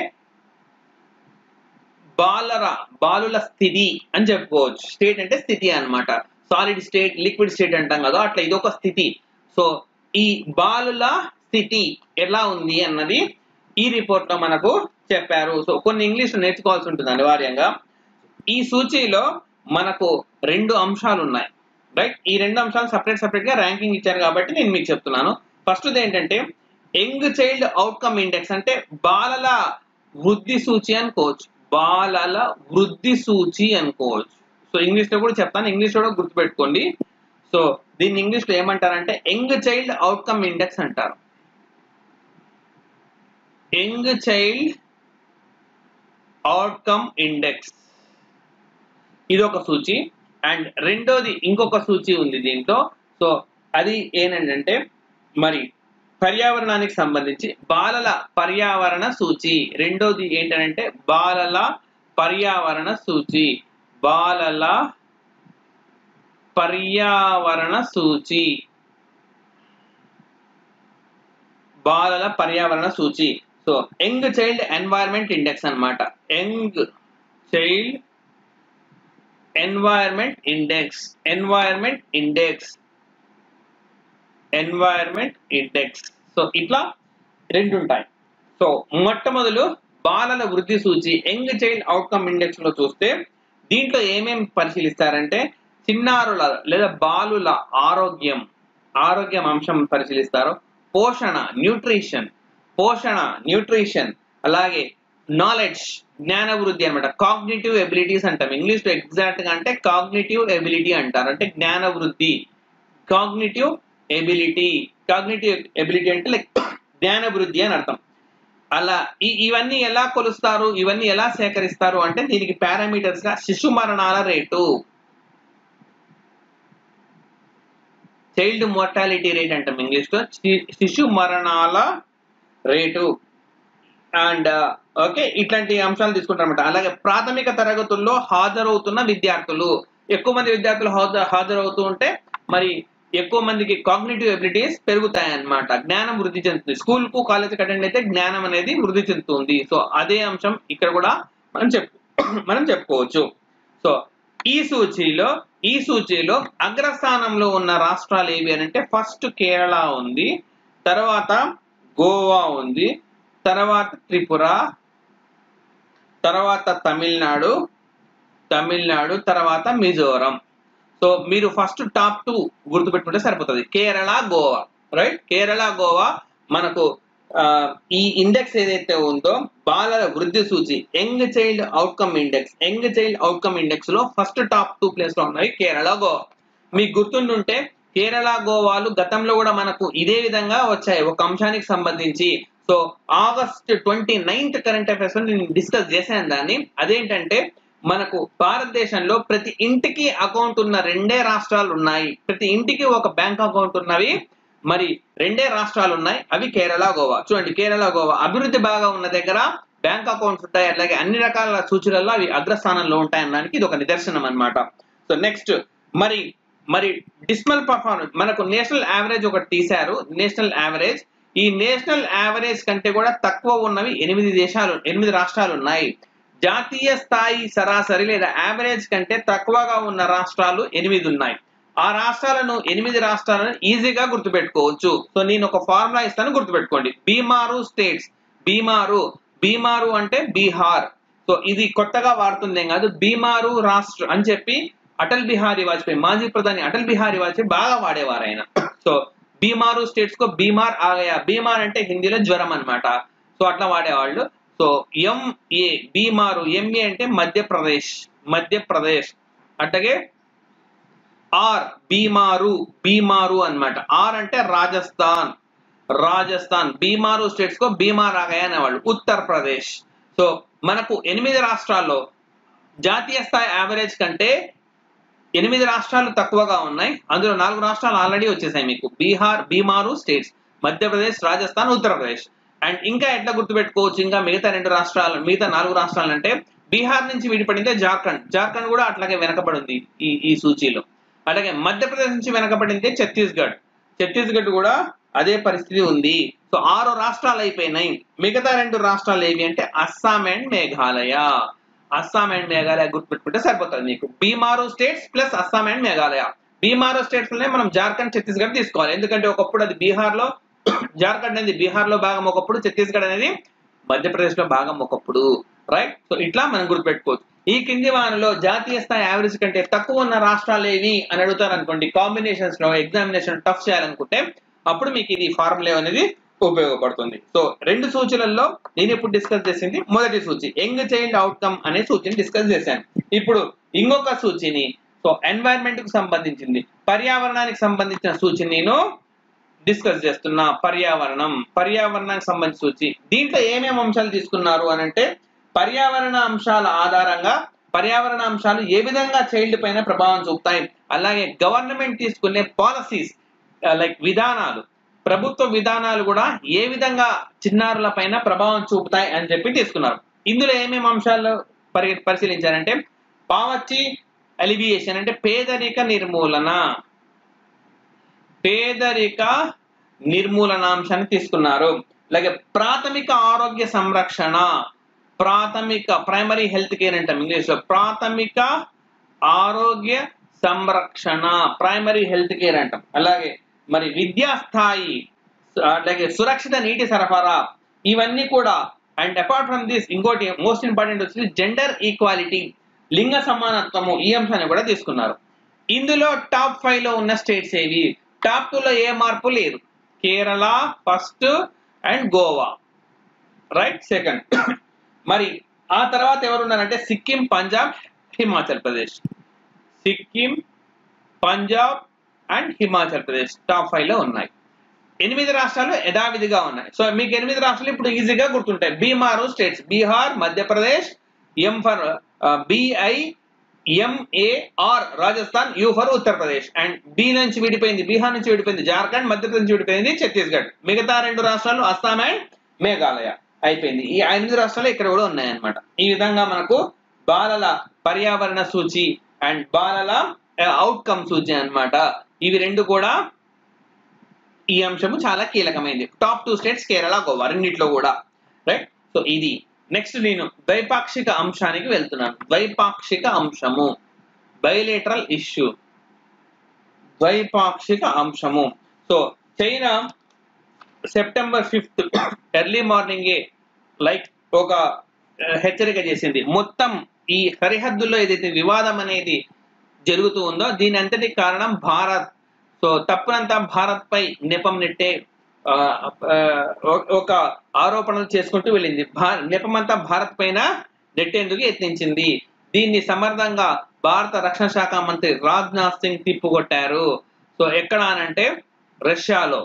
Speaker 1: బాలుల స్థితి అని చెప్పుకోవచ్చు. స్టేట్ అంటే స్థితి అన్నమాట. సాలిడ్ స్టేట్, లిక్విడ్ స్టేట్ అంటాం కదా, అట్లా ఇదొక స్థితి. సో ఈ బాలుల స్థితి ఎలా ఉంది అన్నది ఈ రిపోర్ట్ లో మనకు చెప్పారు. సో కొన్ని ఇంగ్లీష్ నేర్చుకోవాల్సి ఉంటుంది అనివార్యంగా. ఈ సూచీలో మనకు 2 అంశాలు ఉన్నాయి. రైట్. ఈ 2 అంశాలు సపరేట్ గా ర్యాంకింగ్ ఇచ్చారు కాబట్టి నేను మీకు చెప్తున్నాను. ఫస్ట్ ఏంటంటే యంగ్ చైల్డ్ అవుట్కమ్ ఇండెక్స్ అంటే బాలల వృద్ధి సూచి అనుకోవచ్చు. బాలల వృద్ధి సూచి అనుకోవచ్చు. సో ఇంగ్లీష్ లో కూడా చెప్తాను, ఇంగ్లీష్ లో కూడా గుర్తుపెట్టుకోండి. సో దీన్ని ఇంగ్లీష్ లో ఏమంటారంటే యంగ్ చైల్డ్ అవుట్కమ్ ఇండెక్స్ అంటారు. యంగ్ చైల్డ్ అవుట్కమ్ ఇండెక్స్ ఇది ఒక సూచి. అండ్ రెండోది ఇంకొక సూచి ఉంది దీంట్లో. సో అది ఏంటంటే మరి పర్యావరణానికి సంబంధించి బాలల పర్యావరణ సూచి. రెండోది ఏంటంటే బాలల పర్యావరణ సూచి. బాలల పర్యావరణ సూచి. బాలల పర్యావరణ సూచి. So young child environment index అన్నమాట. Young child environment index. Environment index. Environment index. So ఇట్లా 2 ఉంటాయి. సో మొట్టమొదలు బాలల వృద్ధి సూచి యంగ్ చైల్డ్ అవుట్కమ్ ఇండెక్స్ లో చూస్తే దీంట్లో ఏమేమి పరిశీలిస్తారంటే చిన్నారుల లేదా బాలుల ఆరోగ్యం అంశం పరిశీలిస్తారు. పోషణ న్యూట్రిషన్, అలాగే నాలెడ్జ్ జ్ఞాన వృద్ధి అనమాట. కాగ్నిటివ్ ఎబిలిటీస్ అంటాం ఇంగ్లీష్ లో. ఎగ్జాక్ట్ గా అంటే కాగ్నిటివ్ ఎబిలిటీ అంటారు, అంటే జ్ఞాన వృద్ధి. కాగ్నిటివ్ ఎబిలిటీ అంటే లైక్ జ్ఞాన వృద్ధి అని అర్థం. అలా ఇవన్నీ ఎలా కొలుస్తారు, ఇవన్నీ ఎలా సేకరిస్తారు అంటే దీనికి పారామీటర్స్ గా శిశు మరణాల రేటు, చైల్డ్ మోర్టాలిటీ రేట్ అంటాం ఇంగ్లీష్ లో, శిశు మరణాల రేటు. అండ్ ఓకే, ఇట్లాంటి అంశాలు తీసుకుంటారన్నమాట. అలాగే ప్రాథమిక తరగతుల్లో హాజరవుతున్న విద్యార్థులు, ఎక్కువ మంది విద్యార్థులు హాజరవుతూ ఉంటే మరి ఎక్కువ మందికి కాగ్నిటివ్ ఎబిలిటీస్ పెరుగుతాయి అన్నమాట, జ్ఞానం వృద్ధి చెందుతుంది. స్కూల్ కు కాలేజీకి అటెండ్ అయితే జ్ఞానం అనేది వృద్ధి చెందుతుంది. సో అదే అంశం ఇక్కడ కూడా మనం చెప్పుకోవచ్చు. సో ఈ సూచీలో అగ్రస్థానంలో ఉన్న రాష్ట్రాలు ఏవి అని అంటే ఫస్ట్ కేరళ ఉంది, తర్వాత గోవా ఉంది, తర్వాత త్రిపుర, తర్వాత తమిళనాడు, తర్వాత మిజోరం. సో మీరు ఫస్ట్ టాప్ 2 గుర్తుపెట్టుకుంటే సరిపోతుంది, కేరళ, గోవా. రైట్. కేరళ, గోవా మనకు ఈ ఇండెక్స్ ఏదైతే ఉందో బాలల వృద్ధి సూచి యంగ్ చైల్డ్ అవుట్కమ్ ఇండెక్స్ లో ఫస్ట్ టాప్ 2 ప్లేస్ లో ఉన్నాయి కేరళ, గోవా. మీకు గుర్తుంటుంటే కేరళ, గోవాలు గతంలో కూడా మనకు ఇదే విధంగా వచ్చాయి ఒక అంశానికి సంబంధించి. So August 29th current affairs నేను డిస్కస్ చేశాను దాన్ని. అదేంటంటే మనకు భారతదేశంలో ప్రతి ఇంటికి అకౌంట్ ఉన్న 2 రాష్ట్రాలు ఉన్నాయి. ప్రతి ఇంటికి ఒక బ్యాంక్ అకౌంట్ ఉన్నవి మరి 2 రాష్ట్రాలు ఉన్నాయి, అవి కేరళ, గోవా. చూడండి, కేరళ, గోవా అభివృద్ధి బాగా ఉన్న దగ్గర బ్యాంక్ అకౌంట్స్ ఉంటాయి, అలాగే అన్ని రకాల సూచనల్లో అవి అగ్రస్థానంలో ఉంటాయనడానికి ఇది ఒక నిదర్శనం అన్నమాట. సో నెక్స్ట్ మరి డిస్మల్ పర్ఫార్మెన్స్ మనకు నేషనల్ యావరేజ్ ఒకటి తీశారు. నేషనల్ యావరేజ్, ఈ నేషనల్ యావరేజ్ కంటే కూడా తక్కువ ఉన్నవి 8 రాష్ట్రాలు ఉన్నాయి. జాతీయ స్థాయి సరాసరి లేదా యావరేజ్ కంటే తక్కువగా ఉన్న రాష్ట్రాలు 8 ఉన్నాయి. ఆ రాష్ట్రాలను 8 రాష్ట్రాలను ఈజీగా గుర్తుపెట్టుకోవచ్చు. సో నేను ఒక ఫార్ములా ఇస్తాను, గుర్తుపెట్టుకోండి. బీమారు స్టేట్స్. బీమారు అంటే బీహార్. సో ఇది కొత్తగా వాడుతుందేం కాదు, బీమారు రాష్ట్ర అని చెప్పి అటల్ బిహారీ వాజ్పేయి, మాజీ ప్రధాని అటల్ బిహారీ వాజ్పేయి బాగా వాడేవారు ఆయన. సో బీమారు స్టేట్స్ కో బీమార్ ఆగయా. బీమార్ అంటే హిందీలో జ్వరం అన్నమాట. సో అట్లా వాడేవాళ్ళు. సో ఎంఏ బీమారు, ఎంఏ అంటే మధ్యప్రదేశ్. అట్లాగే ఆర్ బీమారు, బీమారు అన్నమాట. ఆర్ అంటే రాజస్థాన్, రాజస్థాన్. బీమారు స్టేట్స్ కో బీమార్ ఆగాయ అనేవాళ్ళు. ఉత్తరప్రదేశ్. సో మనకు 8 రాష్ట్రాల్లో జాతీయ స్థాయి యావరేజ్ కంటే 8 రాష్ట్రాలు తక్కువగా ఉన్నాయి. అందులో 4 రాష్ట్రాలు ఆల్రెడీ వచ్చేసాయి మీకు. బీహార్, బీమారు స్టేట్స్, మధ్యప్రదేశ్, రాజస్థాన్, ఉత్తరప్రదేశ్. అండ్ ఇంకా ఎట్లా గుర్తుపెట్టుకోవచ్చు ఇంకా మిగతా 2 రాష్ట్రాలు, మిగతా 4 రాష్ట్రాలు అంటే బీహార్ నుంచి విడిపడిందే జార్ఖండ్. జార్ఖండ్ కూడా అట్లాగే వెనకబడింది ఈ సూచీలో. అలాగే మధ్యప్రదేశ్ నుంచి వెనకబడింది ఛత్తీస్గఢ్. ఛత్తీస్గఢ్ కూడా అదే పరిస్థితి ఉంది. సో 6 రాష్ట్రాలు అయిపోయినాయి. మిగతా 2 రాష్ట్రాలు ఏవి అంటే అస్సాం అండ్ మేఘాలయ. అస్సాం అండ్ మేఘాలయ గుర్తుపెట్టుకుంటే సరిపోతుంది మీకు. BIMARU states plus Assam and Meghalaya. BIMARU states లోనే మనం జార్ఖండ్, ఛత్తీస్గఢ్ తీసుకోవాలి. ఎందుకంటే ఒకప్పుడు అది బీహార్ లో, జార్ఖండ్ అనేది బీహార్ లో భాగం ఒకప్పుడు, ఛత్తీస్గఢ్ అనేది మధ్యప్రదేశ్ లో భాగం ఒకప్పుడు. రైట్. సో ఇట్లా మనం గుర్తుపెట్టుకోవచ్చు. ఈ కింది వానలో జాతీయ స్థాయి యావరేజ్ కంటే తక్కువ ఉన్న రాష్ట్రాలు ఏవి అని అడుగుతారు అనుకోండి, కాంబినేషన్స్ లో ఎగ్జామినేషన్ టఫ్ చేయాలనుకుంటే అప్పుడు మీకు ఇది ఫార్ములా అనేది ఉపయోగపడుతుంది. సో 2 సూచనల్లో నేను ఇప్పుడు డిస్కస్ చేసింది మొదటి సూచి, యంగ్ చైల్డ్ అవుట్కమ్ అనే సూచిని డిస్కస్ చేశాను. ఇప్పుడు ఇంకొక సూచిని, సో ఎన్వైరన్మెంట్ కు సంబంధించింది, పర్యావరణానికి సంబంధించిన సూచిని నేను డిస్కస్ చేస్తున్నా. పర్యావరణానికి సంబంధించిన సూచి. దీంట్లో ఏమేమి అంశాలు తీసుకున్నారు అని అంటే, పర్యావరణ అంశాల ఆధారంగా పర్యావరణ అంశాలు ఏ విధంగా చైల్డ్ పైన ప్రభావం చూపుతాయి, అలాగే గవర్నమెంట్ తీసుకునే పాలసీస్ లైక్ విధానాలు, ప్రభుత్వ విధానాలు కూడా ఏ విధంగా చిన్నారుల పైన ప్రభావం చూపుతాయి అని చెప్పి తీసుకున్నారు. ఇందులో ఏమేమి అంశాలు పరిశీలించారంటే, పావర్టీ ఎలివియేషన్ అంటే పేదరిక నిర్మూలన, పేదరిక నిర్మూలన అంశాన్ని తీసుకున్నారు. అలాగే ప్రాథమిక ఆరోగ్య సంరక్షణ, ప్రైమరీ హెల్త్ కేర్ అంటాం ఇంగ్లీష్ లో. ప్రాథమిక ఆరోగ్య సంరక్షణ, ప్రైమరీ హెల్త్ కేర్ అంటాం. అలాగే మరి విద్యా స్థాయి, అలాగే సురక్షిత నీటి సరఫరా, ఇవన్నీ కూడా. అండ్ అపార్ట్ ఫ్రమ్ దిస్ ఇంకోటి మోస్ట్ ఇంపార్టెంట్ వచ్చి జెండర్ ఈక్వాలిటీ, లింగ సమానత్వము, ఈ అంశాన్ని కూడా తీసుకున్నారు. ఇందులో టాప్ 5 లో ఉన్న స్టేట్స్ ఏవి? టాప్ 2 లో ఏ మార్పు లేదు. Kerala first and Goa right second. మరి ఆ తర్వాత ఎవరున్నారంటే సిక్కిం, పంజాబ్, హిమాచల్ ప్రదేశ్. సిక్కిం, పంజాబ్ అండ్ హిమాచల్ ప్రదేశ్ టాప్ 5 లో ఉన్నాయి. 8 రాష్ట్రాలు యథావిధిగా ఉన్నాయి. సో మీకు 8 రాష్ట్రాలు ఇప్పుడు ఈజీగా గుర్తుంటాయి. BIMARU states, Bihar, Madhya Pradesh, M for BIMAR Rajasthan, U for Uttar Pradesh. And B నుంచి విడిపోయింది, బీహార్ నుంచి విడిపోయింది జార్ఖండ్, మధ్యప్రదేశ్ నుంచి విడిపోయింది ఛత్తీస్గఢ్. మిగతా 2 రాష్ట్రాలు అస్సాం అండ్ మేఘాలయ అయిపోయింది. ఈ 8 రాష్ట్రాలు ఇక్కడ కూడా ఉన్నాయన్నమాట. ఈ విధంగా మనకు బాలల పర్యావరణ సూచి అండ్ బాలల అవుట్కమ్ సూచి అన్నమాట. ఇవి 2 కూడా ఈ అంశము చాలా కీలకమైనది. టాప్ 2 స్టేట్స్ కేరళ, గోవా రెండిట్లో కూడా. రైట్. సో ఇది. నెక్స్ట్ నేను ద్వైపాక్షిక అంశానికి వెళ్తున్నాను. ద్వైపాక్షిక అంశము, బైలేటరల్ ఇష్యూ, ద్వైపాక్షిక అంశము. సో చైనా సెప్టెంబర్ 5 ఎర్లీ మార్నింగే లైక్ ఒక హెచ్చరిక చేసింది. మొత్తం ఈ సరిహద్దుల్లో ఏదైతే వివాదం అనేది జరుగుతూ ఉందో దీని అంతటి కారణం భారత్. సో తప్పునంతా భారత్ పై నెపం నెట్టే ఒక ఆరోపణలు చేసుకుంటూ వెళ్ళింది. నెపమంతా భారత్ పైన నెట్టేందుకు యత్నించింది. దీన్ని సమర్థంగా భారత రక్షణ శాఖ మంత్రి రాజ్నాథ్ సింగ్ తిప్పుకొట్టారు. సో ఎక్కడ అనంటే రష్యాలో.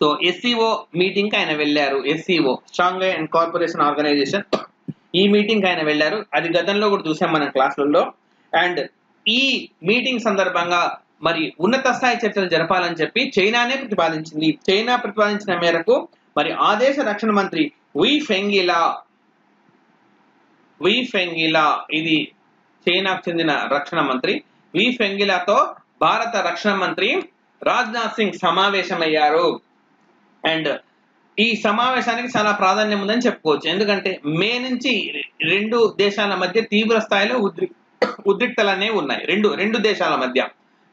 Speaker 1: సో SCO మీటింగ్ కి ఆయన వెళ్ళారు. SCO Shanghai and corporation organisation, ఈ మీటింగ్ ఆయన వెళ్ళారు. అది గతంలో కూడా చూసాం మన క్లాసులలో. అండ్ ఈ మీటింగ్ సందర్భంగా మరి ఉన్నత స్థాయి చర్చలు జరపాలని చెప్పి చైనానే ప్రతిపాదించింది. చైనా ప్రతిపాదించిన మేరకు మరి ఆ దేశ రక్షణ మంత్రి వి ఫెంగిలా, ఇది చైనాకు చెందిన రక్షణ మంత్రి వి ఫెంగిలాతో భారత రక్షణ మంత్రి రాజ్నాథ్ సింగ్ సమావేశమయ్యారు. అండ్ ఈ సమావేశానికి చాలా ప్రాధాన్యం ఉందని చెప్పుకోవచ్చు. ఎందుకంటే మే నుంచి 2 దేశాల మధ్య తీవ్ర స్థాయిలో ఉద్రిక్తలు అనేవి ఉన్నాయి. రెండు దేశాల మధ్య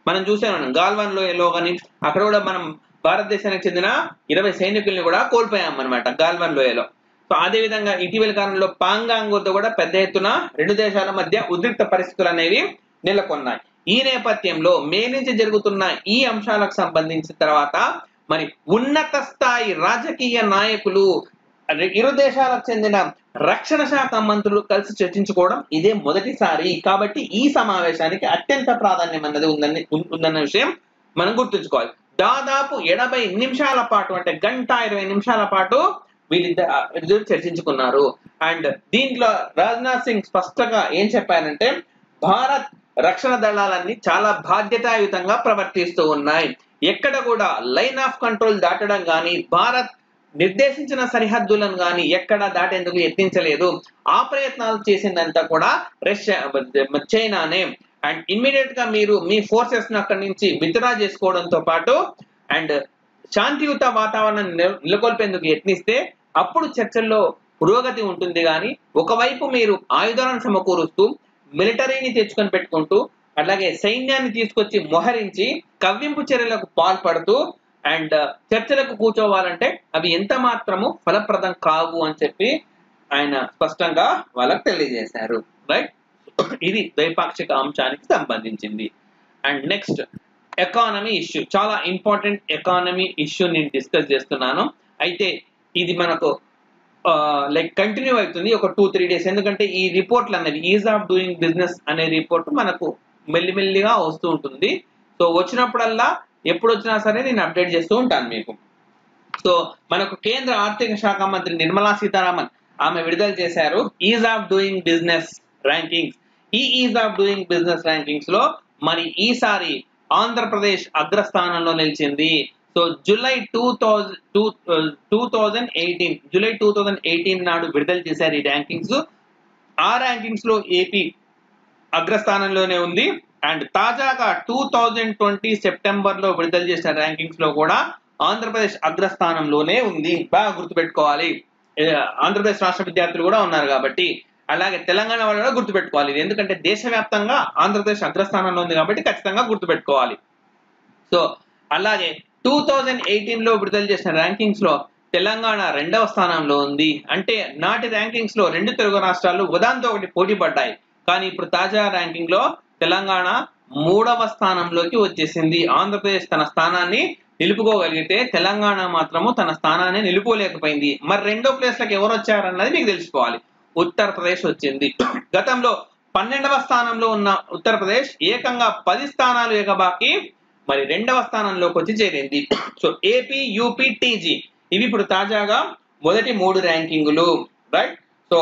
Speaker 1: మనం చూసాం. గాల్వాన్ లోయలో కానీ అక్కడ కూడా మనం భారతదేశానికి చెందిన 20 సైనికుల్ని కూడా కోల్పోయాం అనమాట గాల్వాన్ లోయలో. సో అదే విధంగా ఇటీవల కాలంలో పాంగాంగ్ వద్ద కూడా పెద్ద ఎత్తున 2 దేశాల మధ్య ఉద్రిక్త పరిస్థితులు అనేవి నెలకొన్నాయి. ఈ నేపథ్యంలో మే నుంచి జరుగుతున్న ఈ అంశాలకు సంబంధించిన తర్వాత మరి ఉన్నత స్థాయి రాజకీయ నాయకులు, 2 దేశాలకు చెందిన రక్షణ శాఖ మంత్రులు కలిసి చర్చించుకోవడం ఇదే మొదటిసారి. కాబట్టి ఈ సమావేశానికి అత్యంత ప్రాధాన్యం అన్నది ఉందన్న విషయం మనం గుర్తుంచుకోవాలి. దాదాపు 80 నిమిషాల పాటు, అంటే 1:20 నిమిషాల పాటు వీళ్ళిద్దరు చర్చించుకున్నారు. అండ్ దీంట్లో రాజ్నాథ్ సింగ్ స్పష్టంగా ఏం చెప్పారంటే, భారత్ రక్షణ దళాలన్నీ చాలా బాధ్యతాయుతంగా ప్రవర్తిస్తూ ఉన్నాయి. ఎక్కడ కూడా లైన్ ఆఫ్ కంట్రోల్ దాటడం కానీ, భారత్ నిర్దేశించిన సరిహద్దులను కానీ ఎక్కడ దాటేందుకు యత్నించలేదు. ఆ ప్రయత్నాలు చేసిందంతా కూడా చైనానే. అండ్ ఇమ్మీడియట్ గా మీరు మీ ఫోర్సెస్ ను అక్కడి నుంచి విత్డ్రా చేసుకోవడంతో పాటు అండ్ శాంతియుత వాతావరణం నెలకొల్పేందుకు యత్నిస్తే అప్పుడు చర్చల్లో పురోగతి ఉంటుంది. కానీ ఒకవైపు మీరు ఆయుధాలను సమకూరుస్తూ మిలిటరీని తెచ్చుకొని పెట్టుకుంటూ అలాగే సైన్యాన్ని తీసుకొచ్చి మోహరించి కవ్వింపు చర్యలకు పాల్పడుతూ అండ్ చర్చలకు కూర్చోవాలంటే అవి ఎంత మాత్రము ఫలప్రదం కావు అని చెప్పి ఆయన స్పష్టంగా వాళ్ళకు తెలియజేశారు. రైట్, ఇది ద్వైపాక్షిక అంశానికి సంబంధించింది. అండ్ నెక్స్ట్ ఎకానమీ ఇష్యూ, చాలా ఇంపార్టెంట్ ఎకానమీ ఇష్యూ నేను డిస్కస్ చేస్తున్నాను. అయితే ఇది మనకు లైక్ కంటిన్యూ అవుతుంది ఒక 2-3 days. ఎందుకంటే ఈ రిపోర్ట్లు అనేవి ఈజ్ ఆఫ్ డూయింగ్ బిజినెస్ అనే రిపోర్ట్ మనకు మెల్లిమెల్లిగా వస్తూ ఉంటుంది. సో వచ్చినప్పుడల్లా ఎప్పుడు వచ్చినా సరే నేను అప్డేట్ చేస్తూ ఉంటాను మీకు. సో మనకు కేంద్ర ఆర్థిక శాఖ మంత్రి నిర్మలా సీతారామన్ ఆమె విడుదల చేశారు ease of doing business rankings. ఈ ease of doing business rankings లో మరి ఈసారి ఆంధ్రప్రదేశ్ అగ్రస్థానంలో నిలిచింది. సో జూలై 2018 నాడు విడుదల చేశారు ఈ ర్యాంకింగ్స్. ఆ ర్యాంకింగ్స్ లో ఏపీ అగ్రస్థానంలోనే ఉంది. అండ్ తాజాగా 2020 సెప్టెంబర్ లో విడుదల చేసిన ర్యాంకింగ్స్ లో కూడా ఆంధ్రప్రదేశ్ అగ్రస్థానంలోనే ఉంది. బాగా గుర్తుపెట్టుకోవాలి, ఆంధ్రప్రదేశ్ రాష్ట్ర విద్యార్థులు కూడా ఉన్నారు కాబట్టి. అలాగే తెలంగాణ వాళ్ళు కూడా గుర్తుపెట్టుకోవాలి, ఎందుకంటే దేశవ్యాప్తంగా ఆంధ్రప్రదేశ్ అగ్రస్థానంలో ఉంది కాబట్టి ఖచ్చితంగా గుర్తుపెట్టుకోవాలి. సో అలాగే 2018 లో విడుదల చేసిన ర్యాంకింగ్స్ లో తెలంగాణ 2వ స్థానంలో ఉంది. అంటే నాటి ర్యాంకింగ్స్ లో 2 తెలుగు రాష్ట్రాలు ఉదాంతో ఒకటి పోటీ పడ్డాయి. కానీ ఇప్పుడు తాజా ర్యాంకింగ్ లో తెలంగాణ 3వ స్థానంలోకి వచ్చేసింది. ఆంధ్రప్రదేశ్ తన స్థానాన్ని నిలుపుకోగలిగితే తెలంగాణ మాత్రము తన స్థానాన్ని నిలుపుకోలేకపోయింది. మరి 2వ ప్లేస్ లకు ఎవరు వచ్చారన్నది మీకు తెలుసుకోవాలి. ఉత్తరప్రదేశ్ వచ్చింది. గతంలో 12వ స్థానంలో ఉన్న ఉత్తరప్రదేశ్ ఏకంగా 10 స్థానాలు ఎగబాకి మరి 2వ స్థానంలోకి వచ్చి చేరింది. సో ఏపీ, యూపీ, టీజీ ఇవి ఇప్పుడు తాజాగా మొదటి 3 ర్యాంకింగులు. రైట్, సో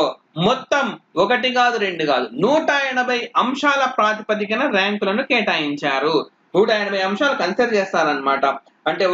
Speaker 1: మొత్తం 1 కాదు 2 కాదు 180 అంశాల ప్రాతిపదికన ర్యాంకులను కేటాయించారు. 180 అంశాలు కన్సిడర్ చేస్తారనమాట. అంటే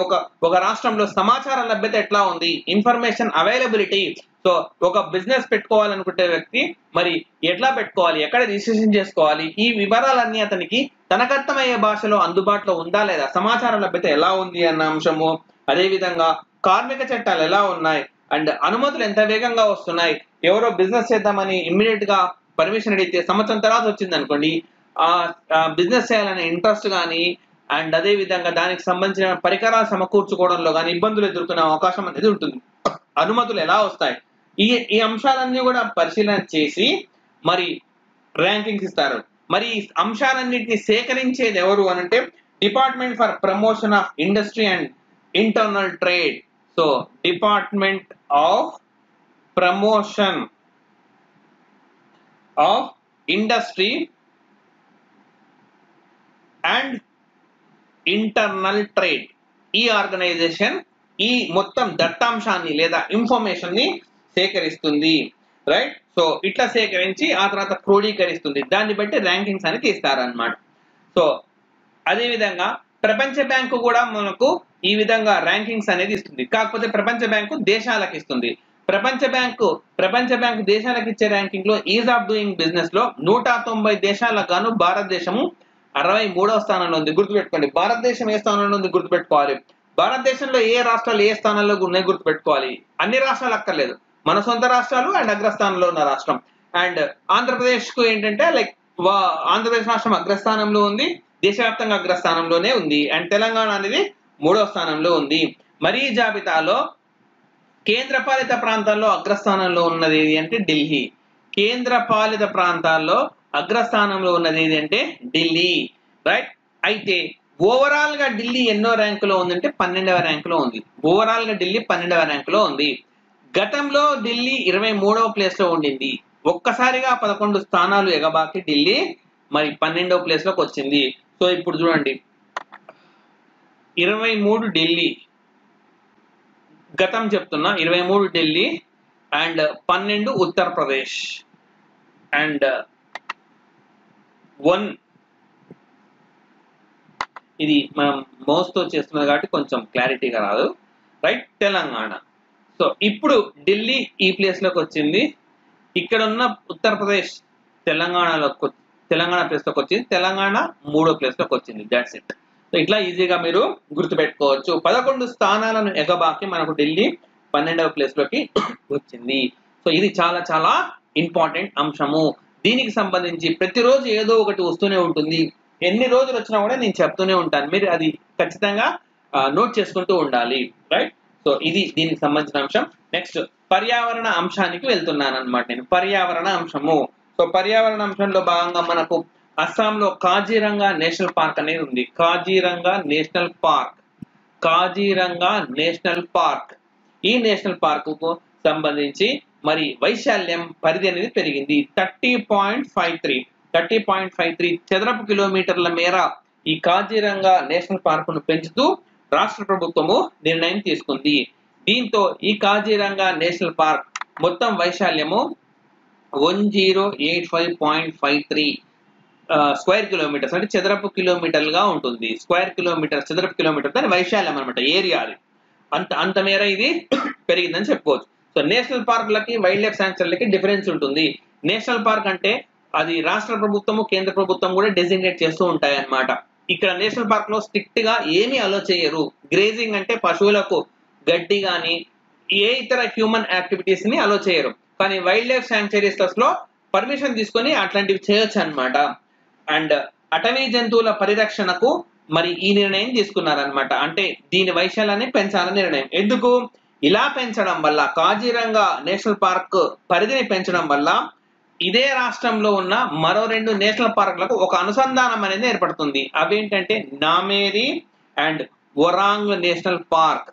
Speaker 1: ఒక రాష్ట్రంలో సమాచార లభ్యత ఎట్లా ఉంది, ఇన్ఫర్మేషన్ అవైలబిలిటీ. సో ఒక బిజినెస్ పెట్టుకోవాలనుకుంటే వ్యక్తి మరి ఎట్లా పెట్టుకోవాలి, ఎక్కడ రిజిస్ట్రేషన్ చేసుకోవాలి, ఈ వివరాలన్నీ అతనికి తనకర్థమయ్యే భాషలో అందుబాటులో ఉందా లేదా, సమాచార లభ్యత ఎలా ఉంది అన్న అంశము, అదేవిధంగా కార్మిక చట్టాలు ఎలా ఉన్నాయి, అండ్ అనుమతులు ఎంత వేగంగా వస్తున్నాయి. ఎవరో బిజినెస్ చేద్దామని ఇమ్మీడియట్ గా పర్మిషన్ అడిగితే సంవత్సరం తర్వాత వచ్చింది అనుకోండి, ఆ బిజినెస్ చేయాలనే ఇంట్రెస్ట్ కానీ అండ్ అదే విధంగా దానికి సంబంధించిన పరికరాలు సమకూర్చుకోవడంలో కానీ ఇబ్బందులు ఎదుర్కొనే అవకాశం అనేది ఉంటుంది. అనుమతులు ఎలా వస్తాయి, ఈ అంశాలన్నీ కూడా పరిశీలన చేసి మరి ర్యాంకింగ్స్ ఇస్తారు. మరి ఈ అంశాలన్నింటినీ సేకరించేది ఎవరు అనంటే department for promotion of industry and internal trade. So department of promotion of industry and internal trade, ఈ ఆర్గనైజేషన్ ఈ మొత్తం దత్తాంశాన్ని లేదా ఇన్ఫర్మేషన్ ని సేకరిస్తుంది. రైట్, సో ఇట్లా సేకరించి ఆ తర్వాత క్రోడీకరిస్తుంది. దాన్ని బట్టి ర్యాంకింగ్స్ అనేది ఇస్తారనమాట. సో అదే విధంగా ప్రపంచ బ్యాంకు కూడా మనకు ఈ విధంగా ర్యాంకింగ్స్ అనేది ఇస్తుంది. కాకపోతే ప్రపంచ బ్యాంకు దేశాలకు ఇస్తుంది. ప్రపంచ బ్యాంకు దేశాలకు ఇచ్చే ర్యాంకింగ్ లో ఈజ్ ఆఫ్ డూయింగ్ బిజినెస్ లో 190 దేశాలకు గాను భారతదేశము 63వ స్థానంలో ఉంది. గుర్తుపెట్టుకోండి, భారతదేశం ఏ స్థానంలో ఉంది గుర్తుపెట్టుకోవాలి. భారతదేశంలో ఏ రాష్ట్రాలు ఏ స్థానంలో ఉన్నాయి గుర్తుపెట్టుకోవాలి. అన్ని రాష్ట్రాలు అక్కర్లేదు, మన సొంత రాష్ట్రాలు అండ్ అగ్రస్థానంలో ఉన్న రాష్ట్రం. అండ్ ఆంధ్రప్రదేశ్ కు ఏంటంటే లైక్ ఆంధ్రప్రదేశ్ రాష్ట్రం అగ్రస్థానంలో ఉంది, దేశవ్యాప్తంగా అగ్రస్థానంలోనే ఉంది. అండ్ తెలంగాణ అనేది 3వ స్థానంలో ఉంది. మరి ఈ జాబితాలో కేంద్ర పాలిత ప్రాంతాల్లో అగ్రస్థానంలో ఉన్నది ఏది అంటే ఢిల్లీ. కేంద్ర పాలిత ప్రాంతాల్లో అగ్రస్థానంలో ఉన్నది ఏది అంటే ఢిల్లీ. రైట్, అయితే ఓవరాల్ గా ఢిల్లీ ఎన్నో ర్యాంకులో ఉందంటే 12వ ర్యాంకులో ఉంది. ఓవరాల్ గా ఢిల్లీ 12వ ర్యాంకులో ఉంది. గతంలో ఢిల్లీ 23వ ప్లేస్ లో ఉండింది. ఒక్కసారిగా 11 స్థానాలు ఎగబాకి ఢిల్లీ మరి 12వ ప్లేస్ లోకి వచ్చింది. సో ఇప్పుడు చూడండి, 23 ఢిల్లీ, గతం చెప్తున్నా, 23 ఢిల్లీ అండ్ 12 ఉత్తరప్రదేశ్ అండ్ 1 ఇది మనం మౌస్ తో చేస్తున్నది కాబట్టి కొంచెం క్లారిటీగా రాదు, రైట్, తెలంగాణ. సో ఇప్పుడు ఢిల్లీ ఈ ప్లేస్ లోకి వచ్చింది, ఇక్కడ ఉన్న ఉత్తరప్రదేశ్ తెలంగాణ ప్లేస్ లోకి వచ్చింది, తెలంగాణ 3వ ప్లేస్ లోకి వచ్చింది. That's it. సో ఇట్లా ఈజీగా మీరు గుర్తుపెట్టుకోవచ్చు. 11 స్థానాలను ఎగబాకి మనకు ఢిల్లీ 12వ ప్లేస్ లోకి వచ్చింది. సో ఇది చాలా చాలా ఇంపార్టెంట్ అంశము. దీనికి సంబంధించి ప్రతిరోజు ఏదో ఒకటి వస్తూనే ఉంటుంది. ఎన్ని రోజులు వచ్చినా కూడా నేను చెప్తూనే ఉంటాను, మీరు అది ఖచ్చితంగా నోట్ చేసుకుంటూ ఉండాలి, రైట్. సో ఇది దీనికి సంబంధించిన అంశం. నెక్స్ట్ పర్యావరణ అంశానికి వెళ్తున్నాను అనమాట నేను. పర్యావరణ అంశము. సో పర్యావరణ అంశంలో భాగంగా మనకు అస్సాంలో కాజీరంగా నేషనల్ పార్క్ అనేది ఉంది. Kaziranga national park. ఈ నేషనల్ పార్క్ కు సంబంధించి మరి వైశాల్యం పరిధి అనేది పెరిగింది. 30.53 చదరపు కిలోమీటర్ల మేర ఈ కాజీరంగా నేషనల్ పార్కును పెంచుతూ రాష్ట్ర ప్రభుత్వము నిర్ణయం తీసుకుంది. దీంతో ఈ కాజీరంగా నేషనల్ పార్క్ మొత్తం వైశాల్యము 1085.53 స్క్వేర్ కిలోమీటర్స్, అంటే చదరపు కిలోమీటర్లుగా ఉంటుంది. చదరపు కిలోమీటర్ దాని వైశాల్యం అనమాట, ఏరియా అది. అంత మేర ఇది పెరిగిందని చెప్పుకోవచ్చు. సో నేషనల్ పార్కులకి వైల్డ్ లైఫ్ శాంక్చురీలకి డిఫరెన్స్ ఉంటుంది. నేషనల్ పార్క్ అంటే అది రాష్ట్ర ప్రభుత్వము కేంద్ర ప్రభుత్వం కూడా డెసిగ్నేట్ చేస్తూ ఉంటాయి అన్నమాట. ఇక్కడ నేషనల్ పార్క్ లో స్ట్రిక్ట్ గా ఏమీ అలో చేయరు. గ్రేజింగ్ అంటే పశువులకు గడ్డి గాని ఏ ఇతర హ్యూమన్ యాక్టివిటీస్ ని అలో చేయరు. కానీ వైల్డ్ లైఫ్ శాంక్చురీస్ లో పర్మిషన్ తీసుకొని అట్లాంటివి చేయొచ్చు అన్నమాట. అండ్ అటవీ జంతువుల పరిరక్షణకు మరి ఈ నిర్ణయం తీసుకున్నారనమాట. అంటే దీని వైశాల్యాన్ని పెంచాలని నిర్ణయం. ఎందుకు ఇలా పెంచడం వల్ల, కాజీరంగా నేషనల్ పార్క్ పరిధిని పెంచడం వల్ల ఇదే రాష్ట్రంలో ఉన్న మరో 2 నేషనల్ పార్కులకు ఒక అనుసంధానం అనేది ఏర్పడుతుంది. అవేంటంటే నామేరి అండ్ ఒరాంగ్ నేషనల్ పార్క్.